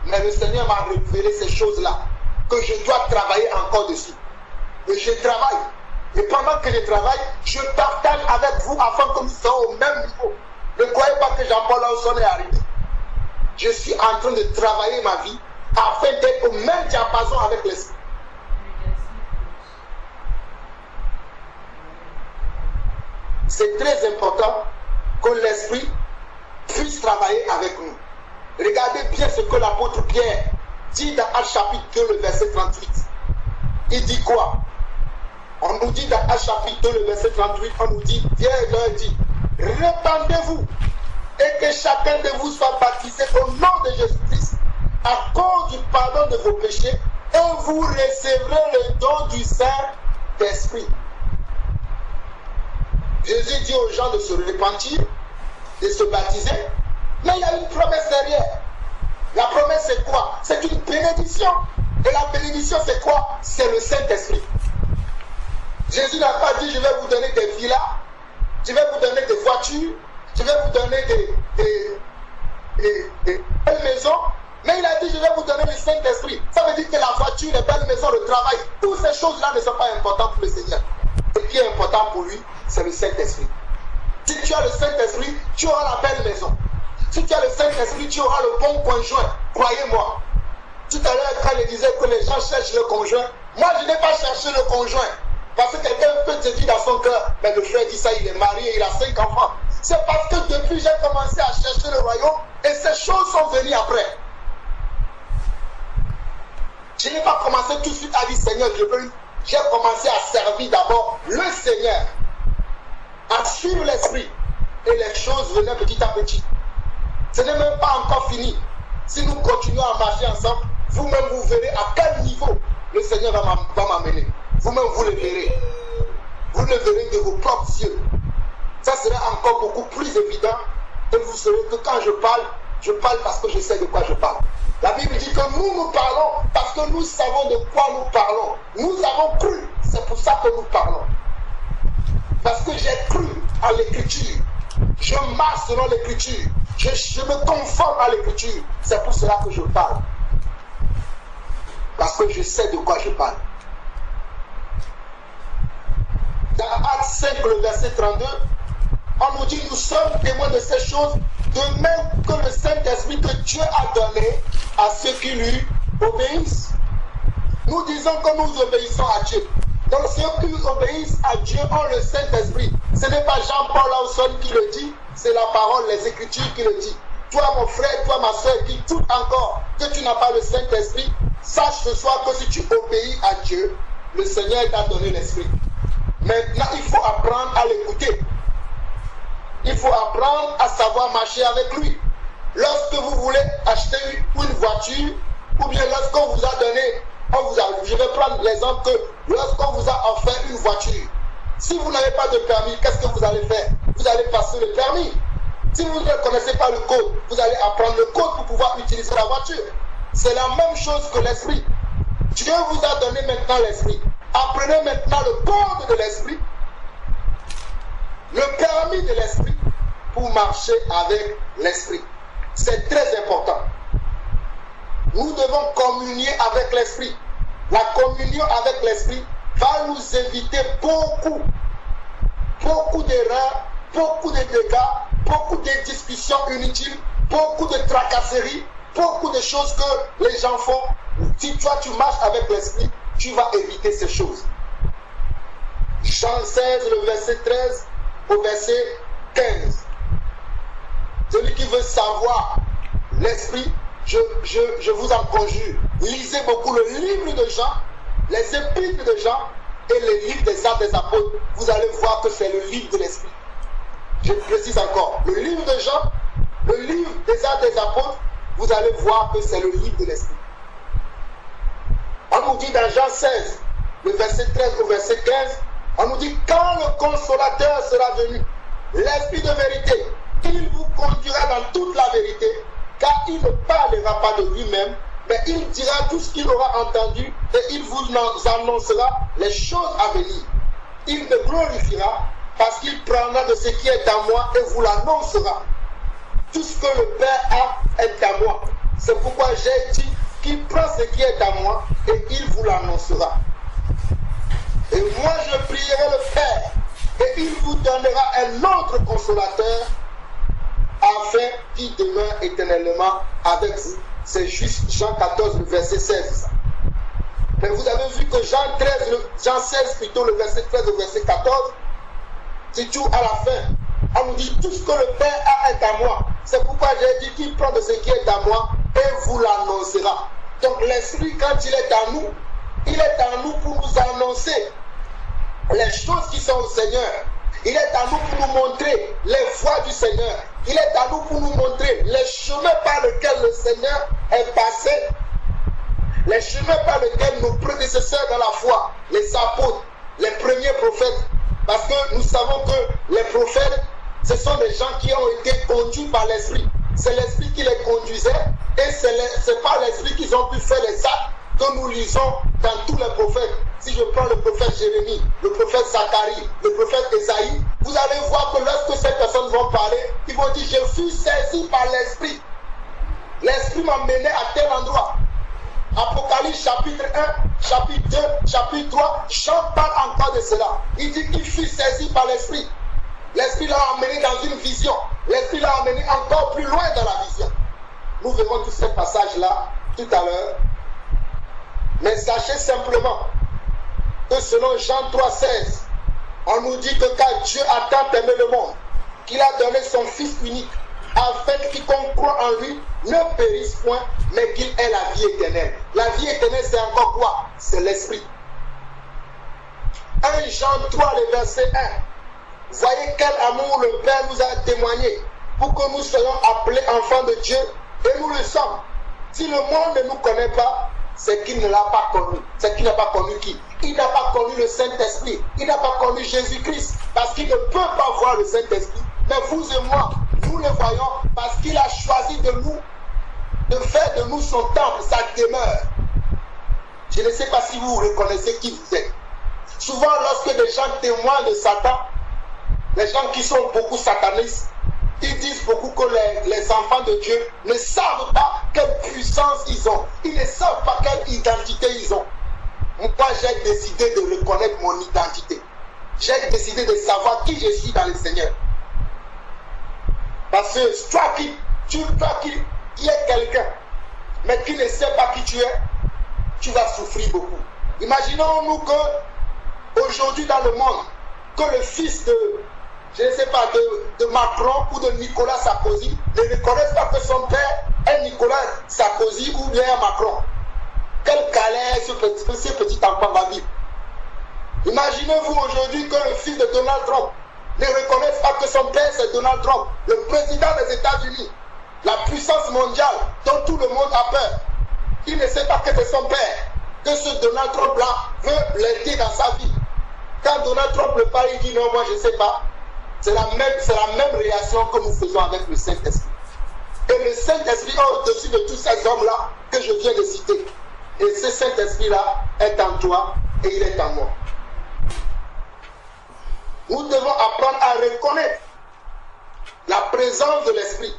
mais le Seigneur m'a révélé ces choses-là, que je dois travailler encore dessus. Et je travaille. Et pendant que je travaille, je partage avec vous afin que nous soyons au même niveau. Ne croyez pas que Jean-Paul Lawson est arrivé. Je suis en train de travailler ma vie afin d'être au même diapason avec l'esprit. C'est très important que l'esprit puisse travailler avec nous. Regardez bien ce que l'apôtre Pierre dit dans Actes chapitre 2, le verset 38. Il dit quoi? On nous dit dans Actes chapitre 2, le verset 38, on nous dit, Pierre leur dit, répandez-vous et que chacun de vous soit baptisé au nom de Jésus-Christ à cause du pardon de vos péchés et vous recevrez le don du Saint-Esprit. Jésus dit aux gens de se repentir, de se baptiser, mais il y a une promesse derrière. La promesse c'est quoi? C'est une bénédiction. Et la bénédiction c'est quoi? C'est le Saint-Esprit. Jésus n'a pas dit je vais vous donner des villas, je vais vous donner des voitures, je vais vous donner des belles maisons, mais il a dit je vais vous donner le Saint-Esprit. Ça veut dire que la voiture, les belles maisons, le travail, toutes ces choses-là ne sont pas importantes pour le Seigneur. Ce qui est important pour lui, c'est le Saint-Esprit. Si tu as le Saint-Esprit, tu auras la belle maison. Si tu as le Saint-Esprit, tu auras le bon conjoint. Croyez-moi. Tout à l'heure, quand il disait que les gens cherchent le conjoint, moi je n'ai pas cherché le conjoint. Parce que quelqu'un peut te dire dans son cœur, mais le frère dit ça, il est marié, il a 5 enfants. C'est parce que depuis j'ai commencé à chercher le royaume et ces choses sont venues après. Je n'ai pas commencé tout de suite à dire Seigneur, je veux. J'ai commencé à servir d'abord le Seigneur, à suivre l'esprit. Et les choses venaient petit à petit. Ce n'est même pas encore fini. Si nous continuons à marcher ensemble, vous-même vous verrez à quel niveau le Seigneur va m'amener. Vous-même vous le verrez. Vous le verrez de vos propres yeux. Ça sera encore beaucoup plus évident. Et vous saurez que quand je parle parce que je sais de quoi je parle. La Bible dit que nous parlons parce que nous savons de quoi nous parlons. Nous avons cru. C'est pour ça que nous parlons. Parce que j'ai cru à l'écriture. Je marche selon l'écriture. Je me conforme à l'écriture. C'est pour cela que je parle. Parce que je sais de quoi je parle. Dans Actes 5, le verset 32, on nous dit nous sommes témoins de ces choses, de même que le Saint-Esprit que Dieu a donné à ceux qui lui obéissent. Nous disons que nous obéissons à Dieu. Donc ceux qui obéissent à Dieu ont le Saint-Esprit. Ce n'est pas Jean-Paul Lawson qui le dit, c'est la parole, les Écritures qui le dit. Toi mon frère, toi ma soeur, qui tout encore que tu n'as pas le Saint-Esprit, sache ce soir que si tu obéis à Dieu, le Seigneur t'a donné l'Esprit. Maintenant, il faut apprendre à l'écouter. Il faut apprendre à savoir marcher avec lui. Lorsque vous voulez acheter une voiture, ou bien lorsqu'on vous a donné, je vais prendre l'exemple que lorsqu'on vous a offert une voiture, si vous n'avez pas de permis, qu'est-ce que vous allez faire? Vous allez passer le permis. Si vous ne connaissez pas le code, vous allez apprendre le code pour pouvoir utiliser la voiture. C'est la même chose que l'esprit. Dieu vous a donné maintenant l'esprit. Apprenez maintenant le code de l'esprit, le permis de l'esprit, pour marcher avec l'esprit. C'est très important. Nous devons communier avec l'esprit. La communion avec l'esprit va nous éviter beaucoup beaucoup d'erreurs, beaucoup de dégâts, beaucoup de discussions inutiles, beaucoup de tracasseries, beaucoup de choses que les gens font. Si toi tu marches avec l'esprit, tu vas éviter ces choses. Jean 16, le verset 13 au verset 15. Celui qui veut savoir l'esprit, je vous en conjure, lisez beaucoup le livre de Jean, les épîtres de Jean et les livres des Actes des Apôtres. Vous allez voir que c'est le livre de l'esprit. Je précise encore, le livre de Jean, le livre des Actes des Apôtres, vous allez voir que c'est le livre de l'esprit. On nous dit dans Jean 16, le verset 13 au verset 15, on nous dit quand le consolateur sera venu, l'esprit de vérité, il vous conduira dans toute la vérité, car il ne parlera pas de lui-même, mais il dira tout ce qu'il aura entendu et il vous annoncera les choses à venir. Il me glorifiera parce qu'il prendra de ce qui est à moi et vous l'annoncera. Tout ce que le Père a est à moi. C'est pourquoi j'ai dit qu'il prend ce qui est à moi et il vous l'annoncera. Et moi je prierai le Père et il vous donnera un autre consolateur afin qu'il demeure éternellement avec vous. C'est juste Jean 14, le verset 16. Mais vous avez vu que Jean 16 plutôt, le verset 13 au verset 14, c'est tout à la fin. On nous dit tout ce que le Père a est à moi. C'est pourquoi j'ai dit qu'il prend de ce qui est à moi et vous l'annoncera. Donc l'Esprit, quand il est à nous, il est à nous pour nous annoncer les choses qui sont au Seigneur. Il est à nous pour nous montrer les voies du Seigneur. Il est à nous pour nous montrer les chemins par lesquels le Seigneur est passé. Les chemins par lesquels nos prédécesseurs dans la foi, les apôtres, les premiers prophètes, parce que nous savons que les prophètes, ce sont des gens qui ont été conduits par l'Esprit. C'est l'Esprit qui les conduisait et c'est par l'Esprit qu'ils ont pu faire les actes que nous lisons dans tous les prophètes. Si je prends le prophète Jérémie, le prophète Zacharie, le prophète Esaïe, vous allez voir que lorsque ces personnes vont parler, ils vont dire, je fus saisi par l'Esprit. L'Esprit m'a mené à tel endroit. Apocalypse chapitre 1, chapitre 2, chapitre 3, Jean parle encore de cela. Il dit qu'il fut saisi par l'Esprit. L'Esprit l'a emmené dans une vision. L'Esprit l'a emmené encore plus loin dans la vision. Nous verrons tous ces passages-là tout à l'heure. Mais sachez simplement que selon Jean 3,16, on nous dit que car Dieu a tant aimé le monde, qu'il a donné son Fils unique, afin que quiconque croit en lui ne périsse point, mais qu'il ait la vie éternelle. La vie éternelle, c'est encore quoi? C'est l'Esprit. 1 Jean 3, le verset 1. Voyez quel amour le Père nous a témoigné pour que nous soyons appelés enfants de Dieu, et nous le sommes. Si le monde ne nous connaît pas, c'est qu'il ne l'a pas connu. C'est qu'il n'a pas connu qui? Il n'a pas connu le Saint-Esprit. Il n'a pas connu Jésus-Christ. Parce qu'il ne peut pas voir le Saint-Esprit. Mais vous et moi, nous le voyons parce qu'il a choisi de nous, de faire de nous son temple, sa demeure. Je ne sais pas si vous reconnaissez qui vous êtes. Souvent, lorsque des gens témoignent de Satan, les gens qui sont beaucoup satanistes, ils disent beaucoup que les enfants de Dieu ne savent pas quelle puissance ils ont. Ils ne savent pas quelle identité ils ont. Moi, j'ai décidé de reconnaître mon identité. J'ai décidé de savoir qui je suis dans le Seigneur. Parce que toi qui es quelqu'un, mais qui ne sais pas qui tu es, tu vas souffrir beaucoup. Imaginons-nous que aujourd'hui dans le monde, que le fils de, je ne sais pas, de Macron ou de Nicolas Sarkozy ne reconnaissent pas que son père est Nicolas Sarkozy ou bien Macron. Quelle galère ce petit enfant va vivre. Imaginez-vous aujourd'hui que le fils de Donald Trump ne reconnaisse pas que son père c'est Donald Trump, le président des États-Unis, la puissance mondiale dont tout le monde a peur. Il ne sait pas que c'est son père, que ce Donald Trump-là veut l'aider dans sa vie. Quand Donald Trump le parle, il dit non, moi je ne sais pas. C'est la même réaction que nous faisons avec le Saint-Esprit. Et le Saint-Esprit est au-dessus de tous ces hommes-là que je viens de citer. Et ce Saint-Esprit-là est en toi et il est en moi. Nous devons apprendre à reconnaître la présence de l'Esprit.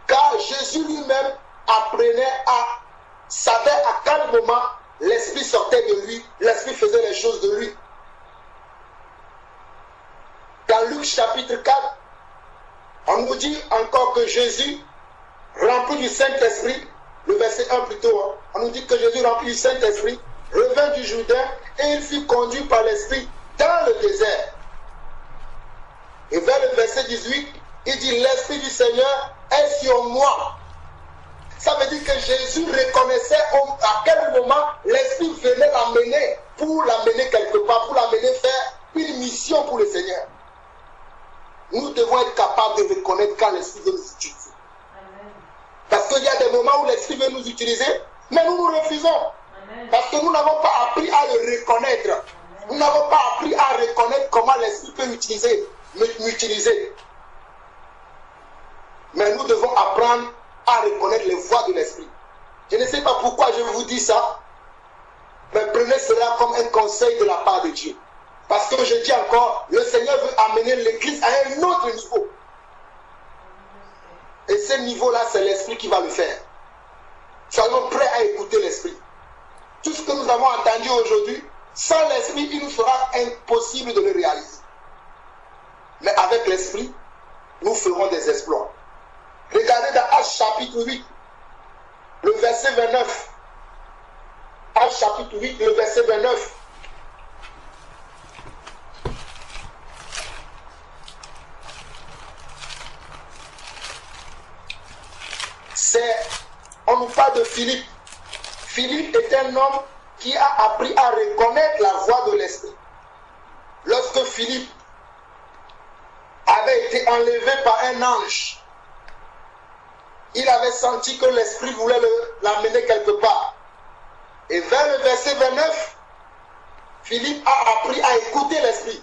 Car Jésus lui-même savait à quel moment l'Esprit sortait de lui, l'Esprit faisait les choses de lui. Dans Luc chapitre 4, on nous dit encore que Jésus, rempli du Saint-Esprit, le verset 1 plutôt, on nous dit que Jésus, rempli du Saint-Esprit, revint du Jourdain et il fut conduit par l'Esprit dans le désert. Et vers le verset 18, il dit, l'Esprit du Seigneur est sur moi. Ça veut dire que Jésus reconnaissait à quel moment l'Esprit venait l'amener pour l'amener quelque part, pour l'amener faire une mission pour le Seigneur. Nous devons être capables de reconnaître quand l'Esprit veut nous utiliser. Amen. Parce qu'il y a des moments où l'Esprit veut nous utiliser, mais nous nous refusons. Amen. Parce que nous n'avons pas appris à le reconnaître. Amen. Nous n'avons pas appris à reconnaître comment l'Esprit peut m'utiliser. Mais nous devons apprendre à reconnaître les voies de l'Esprit. Je ne sais pas pourquoi je vous dis ça, mais prenez cela comme un conseil de la part de Dieu. Parce que je dis encore, le Seigneur veut amener l'Église à un autre niveau. Et ce niveau-là, c'est l'Esprit qui va le faire. Soyons prêts à écouter l'Esprit. Tout ce que nous avons entendu aujourd'hui, sans l'Esprit, il nous sera impossible de le réaliser. Mais avec l'Esprit, nous ferons des exploits. Regardez dans Actes chapitre 8, le verset 29. Actes chapitre 8, le verset 29. On nous parle de Philippe. Philippe est un homme qui a appris à reconnaître la voix de l'Esprit. Lorsque Philippe avait été enlevé par un ange, il avait senti que l'Esprit voulait l'amener quelque part. Et vers le verset 29, Philippe a appris à écouter l'Esprit.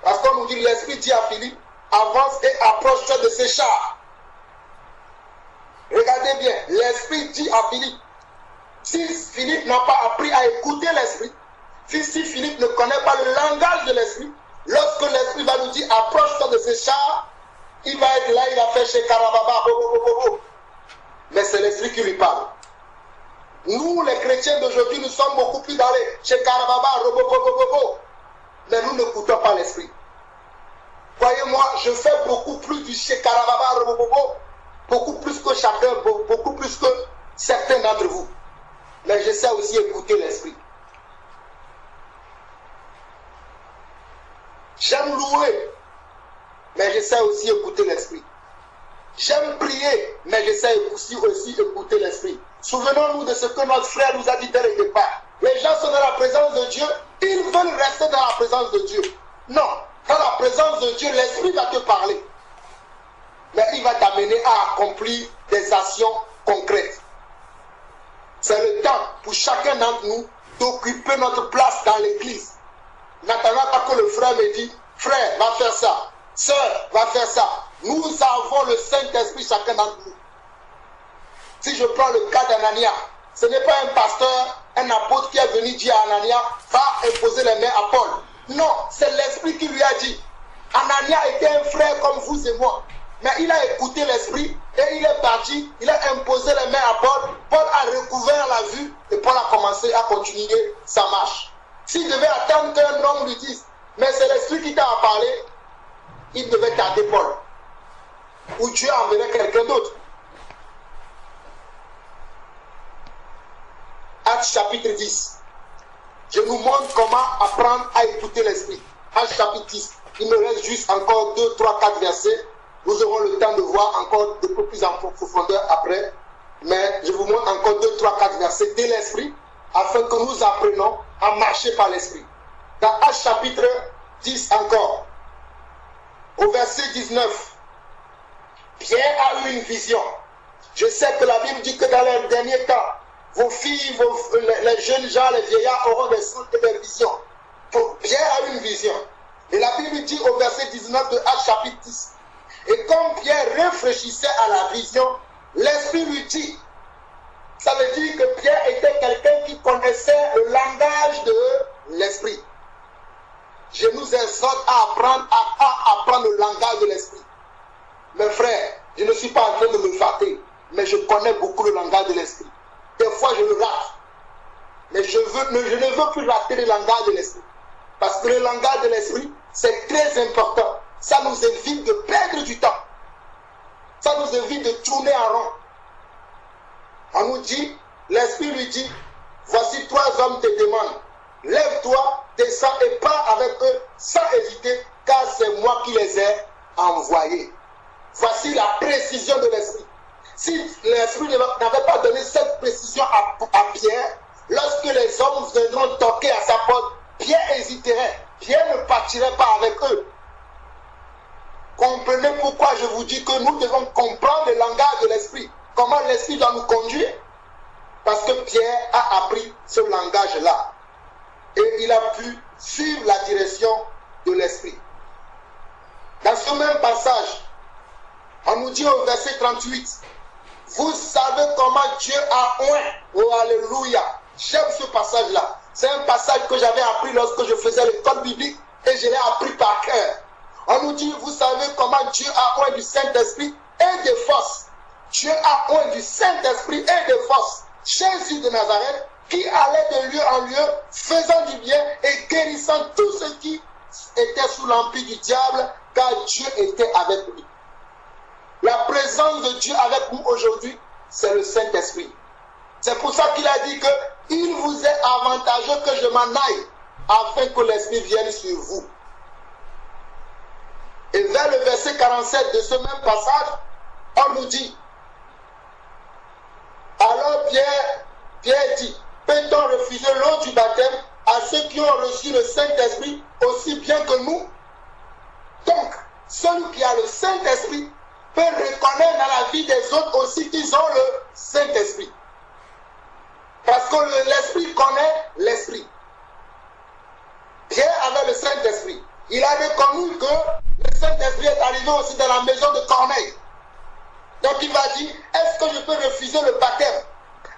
Parce qu'on nous dit, l'Esprit dit à Philippe, avance et approche-toi de ces chars. Regardez bien, l'Esprit dit à Philippe, si Philippe n'a pas appris à écouter l'Esprit, si Philippe ne connaît pas le langage de l'Esprit, lorsque l'Esprit va nous dire, approche-toi de ces chars, il va être là, il va faire chez Karababa, mais c'est l'Esprit qui lui parle. Nous, les chrétiens d'aujourd'hui, nous sommes beaucoup plus dans les chez Karababa, mais nous n'écoutons pas l'Esprit. Croyez-moi, je fais beaucoup plus du chez Karababa, beaucoup plus que chacun, beaucoup plus que certains d'entre vous. Mais je sais aussi écouter l'Esprit. J'aime louer, mais je sais aussi écouter l'Esprit. J'aime prier, mais je sais aussi écouter l'Esprit. Souvenons-nous de ce que notre frère nous a dit dès le départ. Les gens sont dans la présence de Dieu, ils veulent rester dans la présence de Dieu. Non, dans la présence de Dieu, l'Esprit va te parler. Mais il va t'amener à accomplir des actions concrètes. C'est le temps pour chacun d'entre nous d'occuper notre place dans l'église. N'attendant pas que le frère me dise, frère, va faire ça, sœur, va faire ça. Nous avons le Saint-Esprit chacun d'entre nous. Si je prends le cas d'Anania, ce n'est pas un pasteur, un apôtre qui est venu dire à Anania, va imposer les mains à Paul. Non, c'est l'Esprit qui lui a dit. Anania était un frère comme vous et moi. Mais il a écouté l'Esprit et il est parti, il a imposé les mains à Paul. Paul a recouvert la vue et Paul a commencé à continuer sa marche. S'il devait attendre qu'un homme lui dise, mais c'est l'Esprit qui t'a parlé, il devait garder Paul. Ou Dieu enverrait quelqu'un d'autre. Actes chapitre 10. Je vous montre comment apprendre à écouter l'Esprit. Actes chapitre 10. Il me reste juste encore 2, 3, 4 versets. Nous aurons le temps de voir encore de peu plus en profondeur après. Mais je vous montre encore 2, 3, 4 versets de l'Esprit afin que nous apprenions à marcher par l'Esprit. Dans Actes chapitre 10 encore, au verset 19, Pierre a eu une vision. Je sais que la Bible dit que dans les derniers temps, vos filles, les jeunes gens, les vieillards auront des songes et des visions. Pierre a eu une vision. Et la Bible dit au verset 19 de Actes chapitre 10, et comme Pierre réfléchissait à la vision, l'Esprit lui dit, ça veut dire que Pierre était quelqu'un qui connaissait le langage de l'Esprit. Je nous exhorte à apprendre le langage de l'Esprit. Mes frères, je ne suis pas en train de me fâter, mais je connais beaucoup le langage de l'Esprit. Des fois, je le rate. Mais je ne veux plus rater le langage de l'Esprit. Parce que le langage de l'Esprit, c'est très important. ça nous évite de perdre du temps. Ça nous évite de tourner en rond. On nous dit, l'Esprit lui dit, voici 3 hommes te demandent. Lève-toi, descends et pars avec eux sans hésiter, car c'est moi qui les ai envoyés. Voici la précision de l'Esprit. Si l'Esprit n'avait pas donné cette précision à Pierre, lorsque les hommes viendront toquer à sa porte, Pierre hésiterait. Pierre ne partirait pas avec eux. Comprenez pourquoi je vous dis que nous devons comprendre le langage de l'Esprit. Comment l'Esprit doit nous conduire. Parce que Pierre a appris ce langage-là. Et il a pu suivre la direction de l'Esprit. Dans ce même passage, on nous dit au verset 38, vous savez comment Dieu a oint. Oh alléluia. J'aime ce passage-là. C'est un passage que j'avais appris lorsque je faisais l'école biblique et je l'ai appris par cœur. On nous dit, vous savez comment Dieu a oint du Saint-Esprit et des forces. Dieu a oint du Saint-Esprit et des forces. Jésus de Nazareth, qui allait de lieu en lieu, faisant du bien et guérissant tous ceux qui étaient sous l'empire du diable, car Dieu était avec lui. La présence de Dieu avec nous aujourd'hui, c'est le Saint-Esprit. C'est pour ça qu'il a dit que il vous est avantageux que je m'en aille, afin que l'Esprit vienne sur vous. Et vers le verset 47 de ce même passage, on nous dit, alors Pierre dit, peut-on refuser l'eau du baptême à ceux qui ont reçu le Saint-Esprit aussi bien que nous? Donc, celui qui a le Saint-Esprit peut reconnaître dans la vie des autres aussi qu'ils ont le Saint-Esprit. Parce que l'Esprit connaît l'Esprit. Pierre avait le Saint-Esprit. Il a reconnu que le Saint-Esprit est arrivé aussi dans la maison de Corneille. Donc il va dire, est-ce que je peux refuser le baptême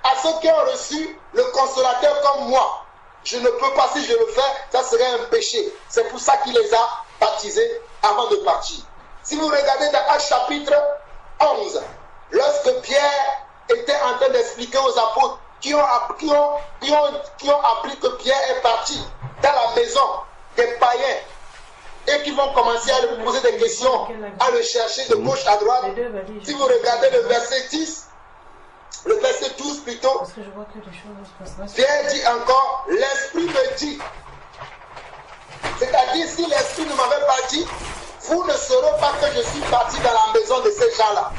à ceux qui ont reçu le consolateur comme moi? Je ne peux pas, si je le fais, ça serait un péché. C'est pour ça qu'il les a baptisés avant de partir. Si vous regardez dans Actes chapitre 11, lorsque Pierre était en train d'expliquer aux apôtres qui ont appris que Pierre est parti dans la maison des païens et qui vont commencer à lui poser des questions, à le chercher de gauche à droite. Si vous regardez le verset 10, le verset 12 plutôt, Pierre dit encore, l'Esprit me dit. C'est-à-dire, si l'Esprit ne m'avait pas dit, vous ne saurez pas que je suis parti dans la maison de ces gens-là.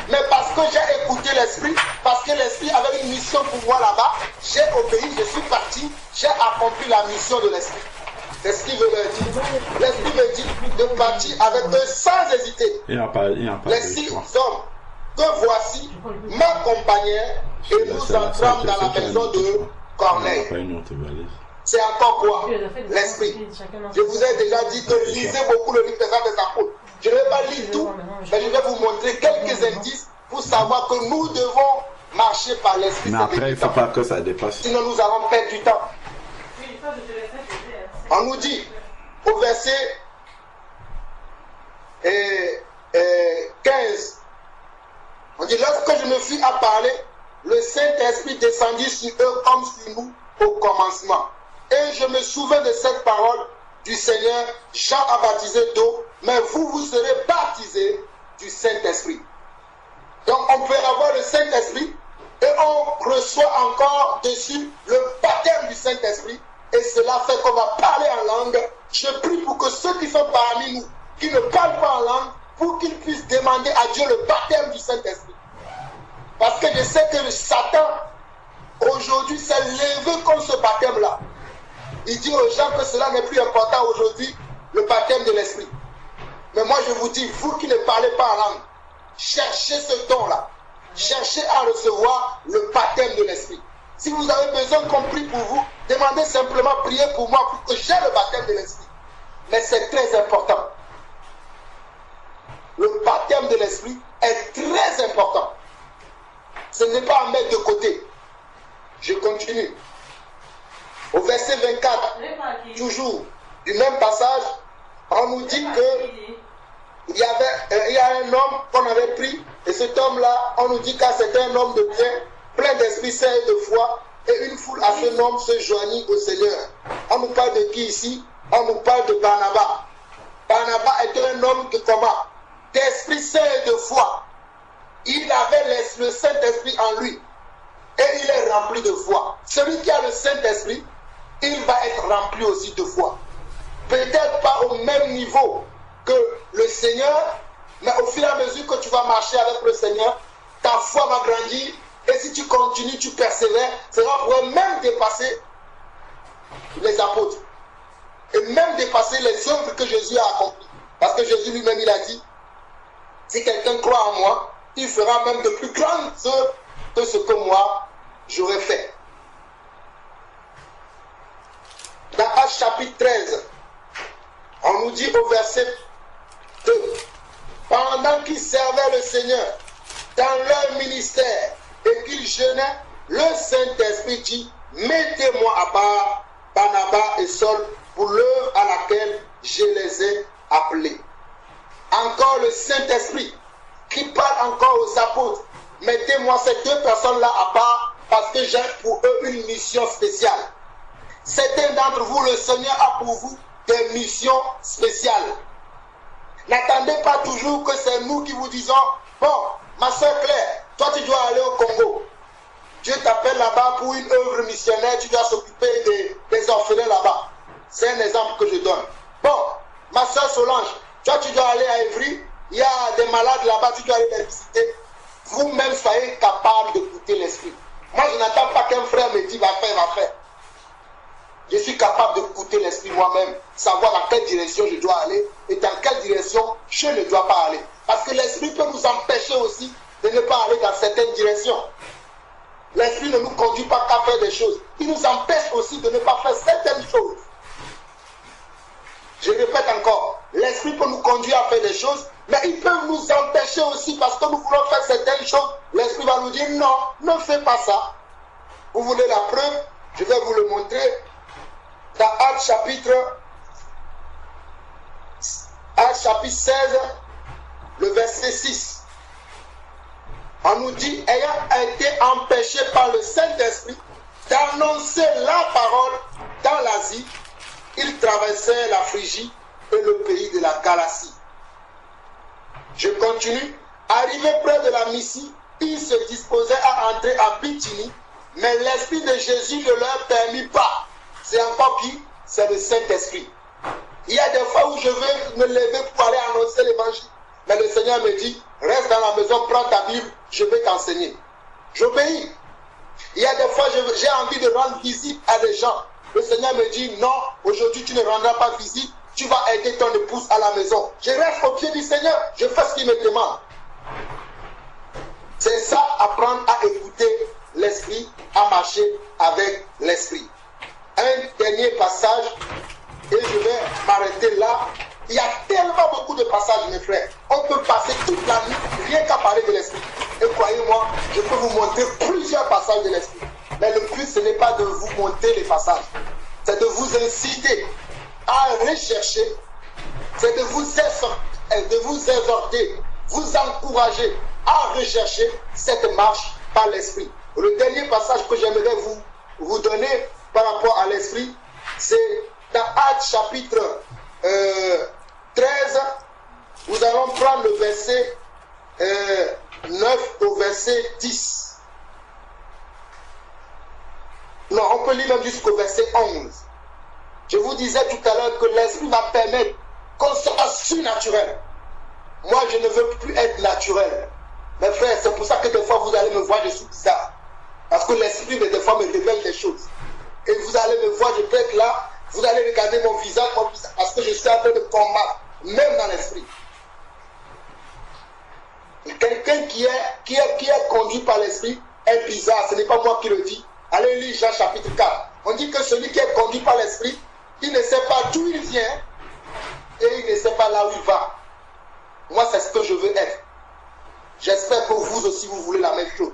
Mais parce que j'ai écouté l'Esprit, parce que l'Esprit avait une mission pour moi là-bas, j'ai obéi, je suis parti, j'ai accompli la mission de l'Esprit. C'est ce qu'il veut leur dire. L'Esprit me dit de partir avec eux sans hésiter. Les 6 hommes que voici m'accompagnèrent et nous entrâmes dans la maison de Corneille. C'est encore quoi? L'Esprit. Je vous ai déjà dit que lisez beaucoup le livre des Actes des Apôtres. Je ne vais pas lire tout, mais je vais vous montrer quelques indices pour savoir que nous devons marcher par l'Esprit. Mais après, il ne faut pas que ça dépasse. Sinon, nous allons perdre du temps. On nous dit au verset 15, on dit, lorsque je me fus à parler, le Saint-Esprit descendit sur eux comme sur nous au commencement. Et je me souviens de cette parole du Seigneur, Jean a baptisé d'eau, mais vous serez baptisés du Saint-Esprit. Donc on peut avoir le Saint-Esprit et on reçoit encore dessus le baptême du Saint-Esprit. Et cela fait qu'on va parler en langue. Je prie pour que ceux qui sont parmi nous, qui ne parlent pas en langue, pour qu'ils puissent demander à Dieu le baptême du Saint-Esprit. Parce que je sais que Satan, aujourd'hui, s'est levé contre ce baptême-là. Il dit aux gens que cela n'est plus important aujourd'hui, le baptême de l'Esprit. Mais moi je vous dis, vous qui ne parlez pas en langue, cherchez ce don-là. Cherchez à recevoir le baptême de l'Esprit. Si vous avez besoin qu'on prie pour vous, demandez simplement prier pour moi pour que j'ai le baptême de l'Esprit. Mais c'est très important. Le baptême de l'Esprit est très important. Ce n'est pas à mettre de côté. Je continue. Au verset 24, toujours du même passage, on nous dit que il y a un homme qu'on avait pris, et cet homme-là, on nous dit que c'était un homme de bien, plein d'esprit saint et de foi, et une foule à ce nom se joignit au Seigneur. On nous parle de qui ici? On nous parle de Barnabas. Barnabas était un homme de comment? D'Esprit Saint et de foi. Il avait le Saint-Esprit en lui. Et il est rempli de foi. Celui qui a le Saint-Esprit, il va être rempli aussi de foi. Peut-être pas au même niveau que le Seigneur, mais au fur et à mesure que tu vas marcher avec le Seigneur, ta foi va grandir. Et si tu continues, tu persévères, ça va pouvoir même dépasser les apôtres. Et même dépasser les œuvres que Jésus a accomplies. Parce que Jésus lui-même, il a dit, si quelqu'un croit en moi, il fera même de plus grandes œuvres que ce que moi, j'aurais fait. Dans Actes chapitre 13, on nous dit au verset 2, pendant qu'ils servaient le Seigneur dans leur ministère et qu'ils jeûnaient, le Saint-Esprit dit, mettez-moi à part Barnabas et Saul pour l'œuvre à laquelle je les ai appelés. Encore le Saint-Esprit qui parle encore aux apôtres. Mettez-moi ces deux personnes-là à part parce que j'ai pour eux une mission spéciale. Certains d'entre vous, le Seigneur a pour vous des missions spéciales. N'attendez pas toujours que c'est nous qui vous disons, bon, ma soeur Claire, toi tu dois aller au Congo. Dieu t'appelle là-bas pour une œuvre missionnaire, tu dois s'occuper des orphelins là-bas. C'est un exemple que je donne. Bon, ma soeur Solange, toi tu dois aller à Évry, il y a des malades là-bas, tu dois aller les visiter. Vous-même soyez capable d'écouter l'esprit. Moi je n'attends pas qu'un frère me dise va faire. Je suis capable d'écouter l'esprit moi-même, savoir dans quelle direction je dois aller et dans quelle direction je ne dois pas aller. Parce que l'esprit peut nous empêcher aussi de ne pas aller dans certaines directions. L'esprit ne nous conduit pas qu'à faire des choses. Il nous empêche aussi de ne pas faire certaines choses. Je répète encore, l'esprit peut nous conduire à faire des choses, mais il peut nous empêcher aussi parce que nous voulons faire certaines choses. L'esprit va nous dire non, ne fais pas ça. Vous voulez la preuve? Je vais vous le montrer. Dans Actes chapitre 16, le verset 6. On nous dit, ayant été empêché par le Saint-Esprit d'annoncer la parole dans l'Asie, il traversait la Phrygie et le pays de la Galatie. Je continue. Arrivé près de la Mysie, ils se disposaient à entrer à Bithynie, mais l'Esprit de Jésus ne leur permit pas. C'est encore qui? C'est le Saint-Esprit. Il y a des fois où je veux me lever pour aller annoncer l'évangile. Mais le Seigneur me dit, reste dans la maison, prends ta Bible, je vais t'enseigner. J'obéis. Il y a des fois j'ai envie de rendre visite à des gens. Le Seigneur me dit, non, aujourd'hui tu ne rendras pas visite, tu vas aider ton épouse à la maison. Je reste au pied du Seigneur, je fais ce qu'il me demande. C'est ça, apprendre à écouter l'Esprit, à marcher avec l'Esprit. Un dernier passage, et je vais m'arrêter là. Il y a tellement beaucoup de passages, mes frères. On peut passer toute la nuit rien qu'à parler de l'Esprit. Et croyez-moi, je peux vous montrer plusieurs passages de l'Esprit. Mais le but, ce n'est pas de vous montrer les passages. C'est de vous inciter à rechercher. C'est de vous exhorter, vous encourager à rechercher cette marche par l'Esprit. Le dernier passage que j'aimerais vous donner par rapport à l'Esprit, c'est dans Actes chapitre 13, nous allons prendre le verset 9 au verset 10. Non, on peut lire même jusqu'au verset 11. Je vous disais tout à l'heure que l'Esprit va permettre qu'on soit surnaturel. Moi, je ne veux plus être naturel. Mes frères, c'est pour ça que des fois, vous allez me voir, je suis bizarre. Parce que l'Esprit, des fois, me révèle des choses. Et vous allez me voir, je peux être là, vous allez regarder mon visage, parce que je suis en train de combattre, même dans l'Esprit. Quelqu'un qui est conduit par l'Esprit est bizarre, ce n'est pas moi qui le dis. Allez lire Jean chapitre 4. On dit que celui qui est conduit par l'Esprit, il ne sait pas d'où il vient et il ne sait pas là où il va. Moi, c'est ce que je veux être. J'espère que vous aussi, vous voulez la même chose.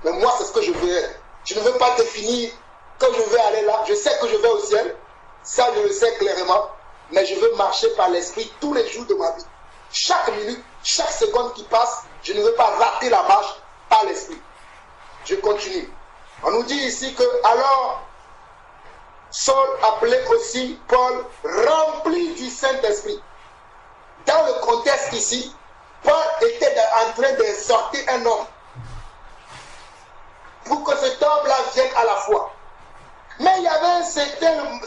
Mais moi, c'est ce que je veux être. Je ne veux pas définir que je vais aller là. Je sais que je vais au ciel. Ça, je le sais clairement. Mais je veux marcher par l'Esprit tous les jours de ma vie. Chaque minute, chaque seconde qui passe, je ne veux pas rater la marche par l'Esprit. Je continue. On nous dit ici que alors, Saul appelait aussi Paul rempli du Saint-Esprit dans le contexte ici, Paul était en train d'exhorter un homme pour que cet homme-là vienne à la foi. Mais il y avait un certain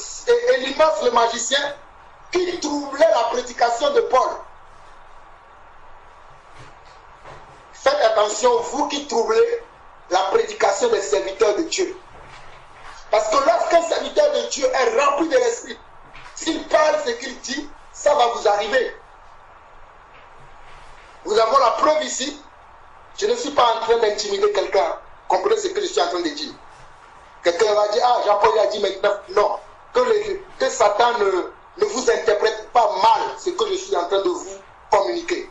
Élymas le magicien qui troublait la prédication de Paul. Faites attention, vous qui troublez la prédication des serviteurs de Dieu. Parce que lorsqu'un serviteur de Dieu est rempli de l'esprit, s'il parle ce qu'il dit, ça va vous arriver. Nous avons la preuve ici. Je ne suis pas en train d'intimider quelqu'un. Comprenez ce que je suis en train de dire. Quelqu'un va dire, ah, Jean-Paul a dit maintenant. Non. Que Satan ne vous interprète pas mal ce que je suis en train de vous communiquer.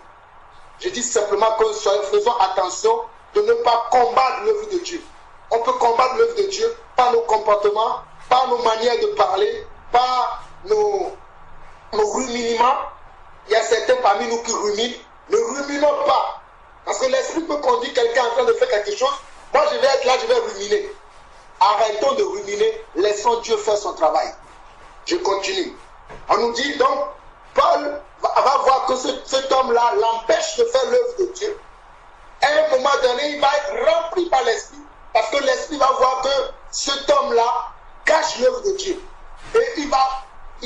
Je dis simplement que faisons attention de ne pas combattre l'œuvre de Dieu. On peut combattre l'œuvre de Dieu par nos comportements, par nos manières de parler, par nos ruminements. Il y a certains parmi nous qui ruminent. Ne ruminons pas. Parce que l'esprit peut conduire quelqu'un en train de faire quelque chose. Moi, je vais être là, je vais ruminer. Arrêtons de ruminer. Laissons Dieu faire son travail. Je continue. On nous dit donc, Paul va voir que cet homme-là l'empêche de faire l'œuvre de Dieu. À un moment donné, il va être rempli par l'esprit. Parce que l'esprit va voir que cet homme-là cache l'œuvre de Dieu. Et il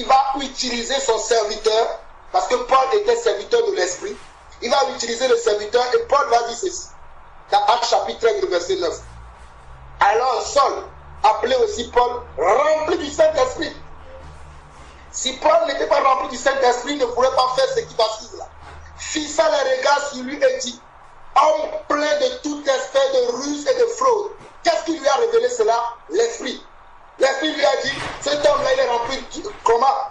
va utiliser son serviteur. Parce que Paul était serviteur de l'esprit. Il va utiliser le serviteur et Paul va dire ceci. Dans Actes chapitre 13, verset 9. Alors Saul, appelé aussi Paul, rempli du Saint-Esprit. Si Paul n'était pas rempli du Saint-Esprit, il ne pourrait pas faire ce qui va suivre là. Fixa les regards sur lui et dit, homme plein de tout espèce de ruse et de fraude. Qu'est-ce qui lui a révélé cela? L'Esprit. L'Esprit lui a dit, cet homme-là, il est rempli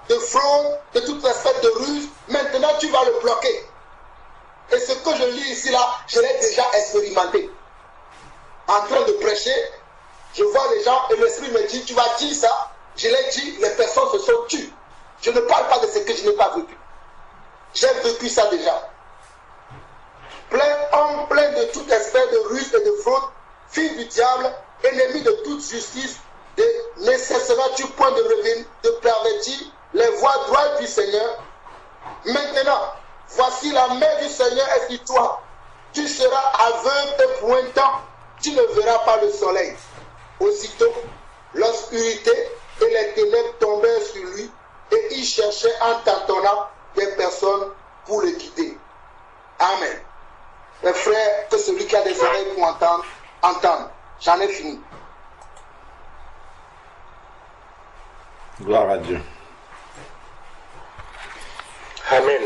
de fraude, de toute espèce de ruse. Maintenant, tu vas le bloquer. Et ce que je lis ici, là, je l'ai déjà expérimenté. En train de prêcher, je vois les gens et l'Esprit me dit, tu vas dire ça. Je l'ai dit, les personnes se sont tues. Je ne parle pas de ce que je n'ai pas vécu. J'ai vécu ça déjà. Homme plein de toute espèce de ruse et de fraude, fils du diable, ennemi de toute justice, ne cesseras-tu point de pervertir les voies droites du Seigneur? Maintenant, voici la main du Seigneur est sur toi. Tu seras aveugle et pointant, tu ne verras pas le soleil. Aussitôt, l'obscurité et les ténèbres tombèrent sur lui, et il cherchait en tâtonnant des personnes pour le guider. Amen. Mes frères, que celui qui a des oreilles pour entendre, entende. J'en ai fini. Gloire à Dieu. Amen.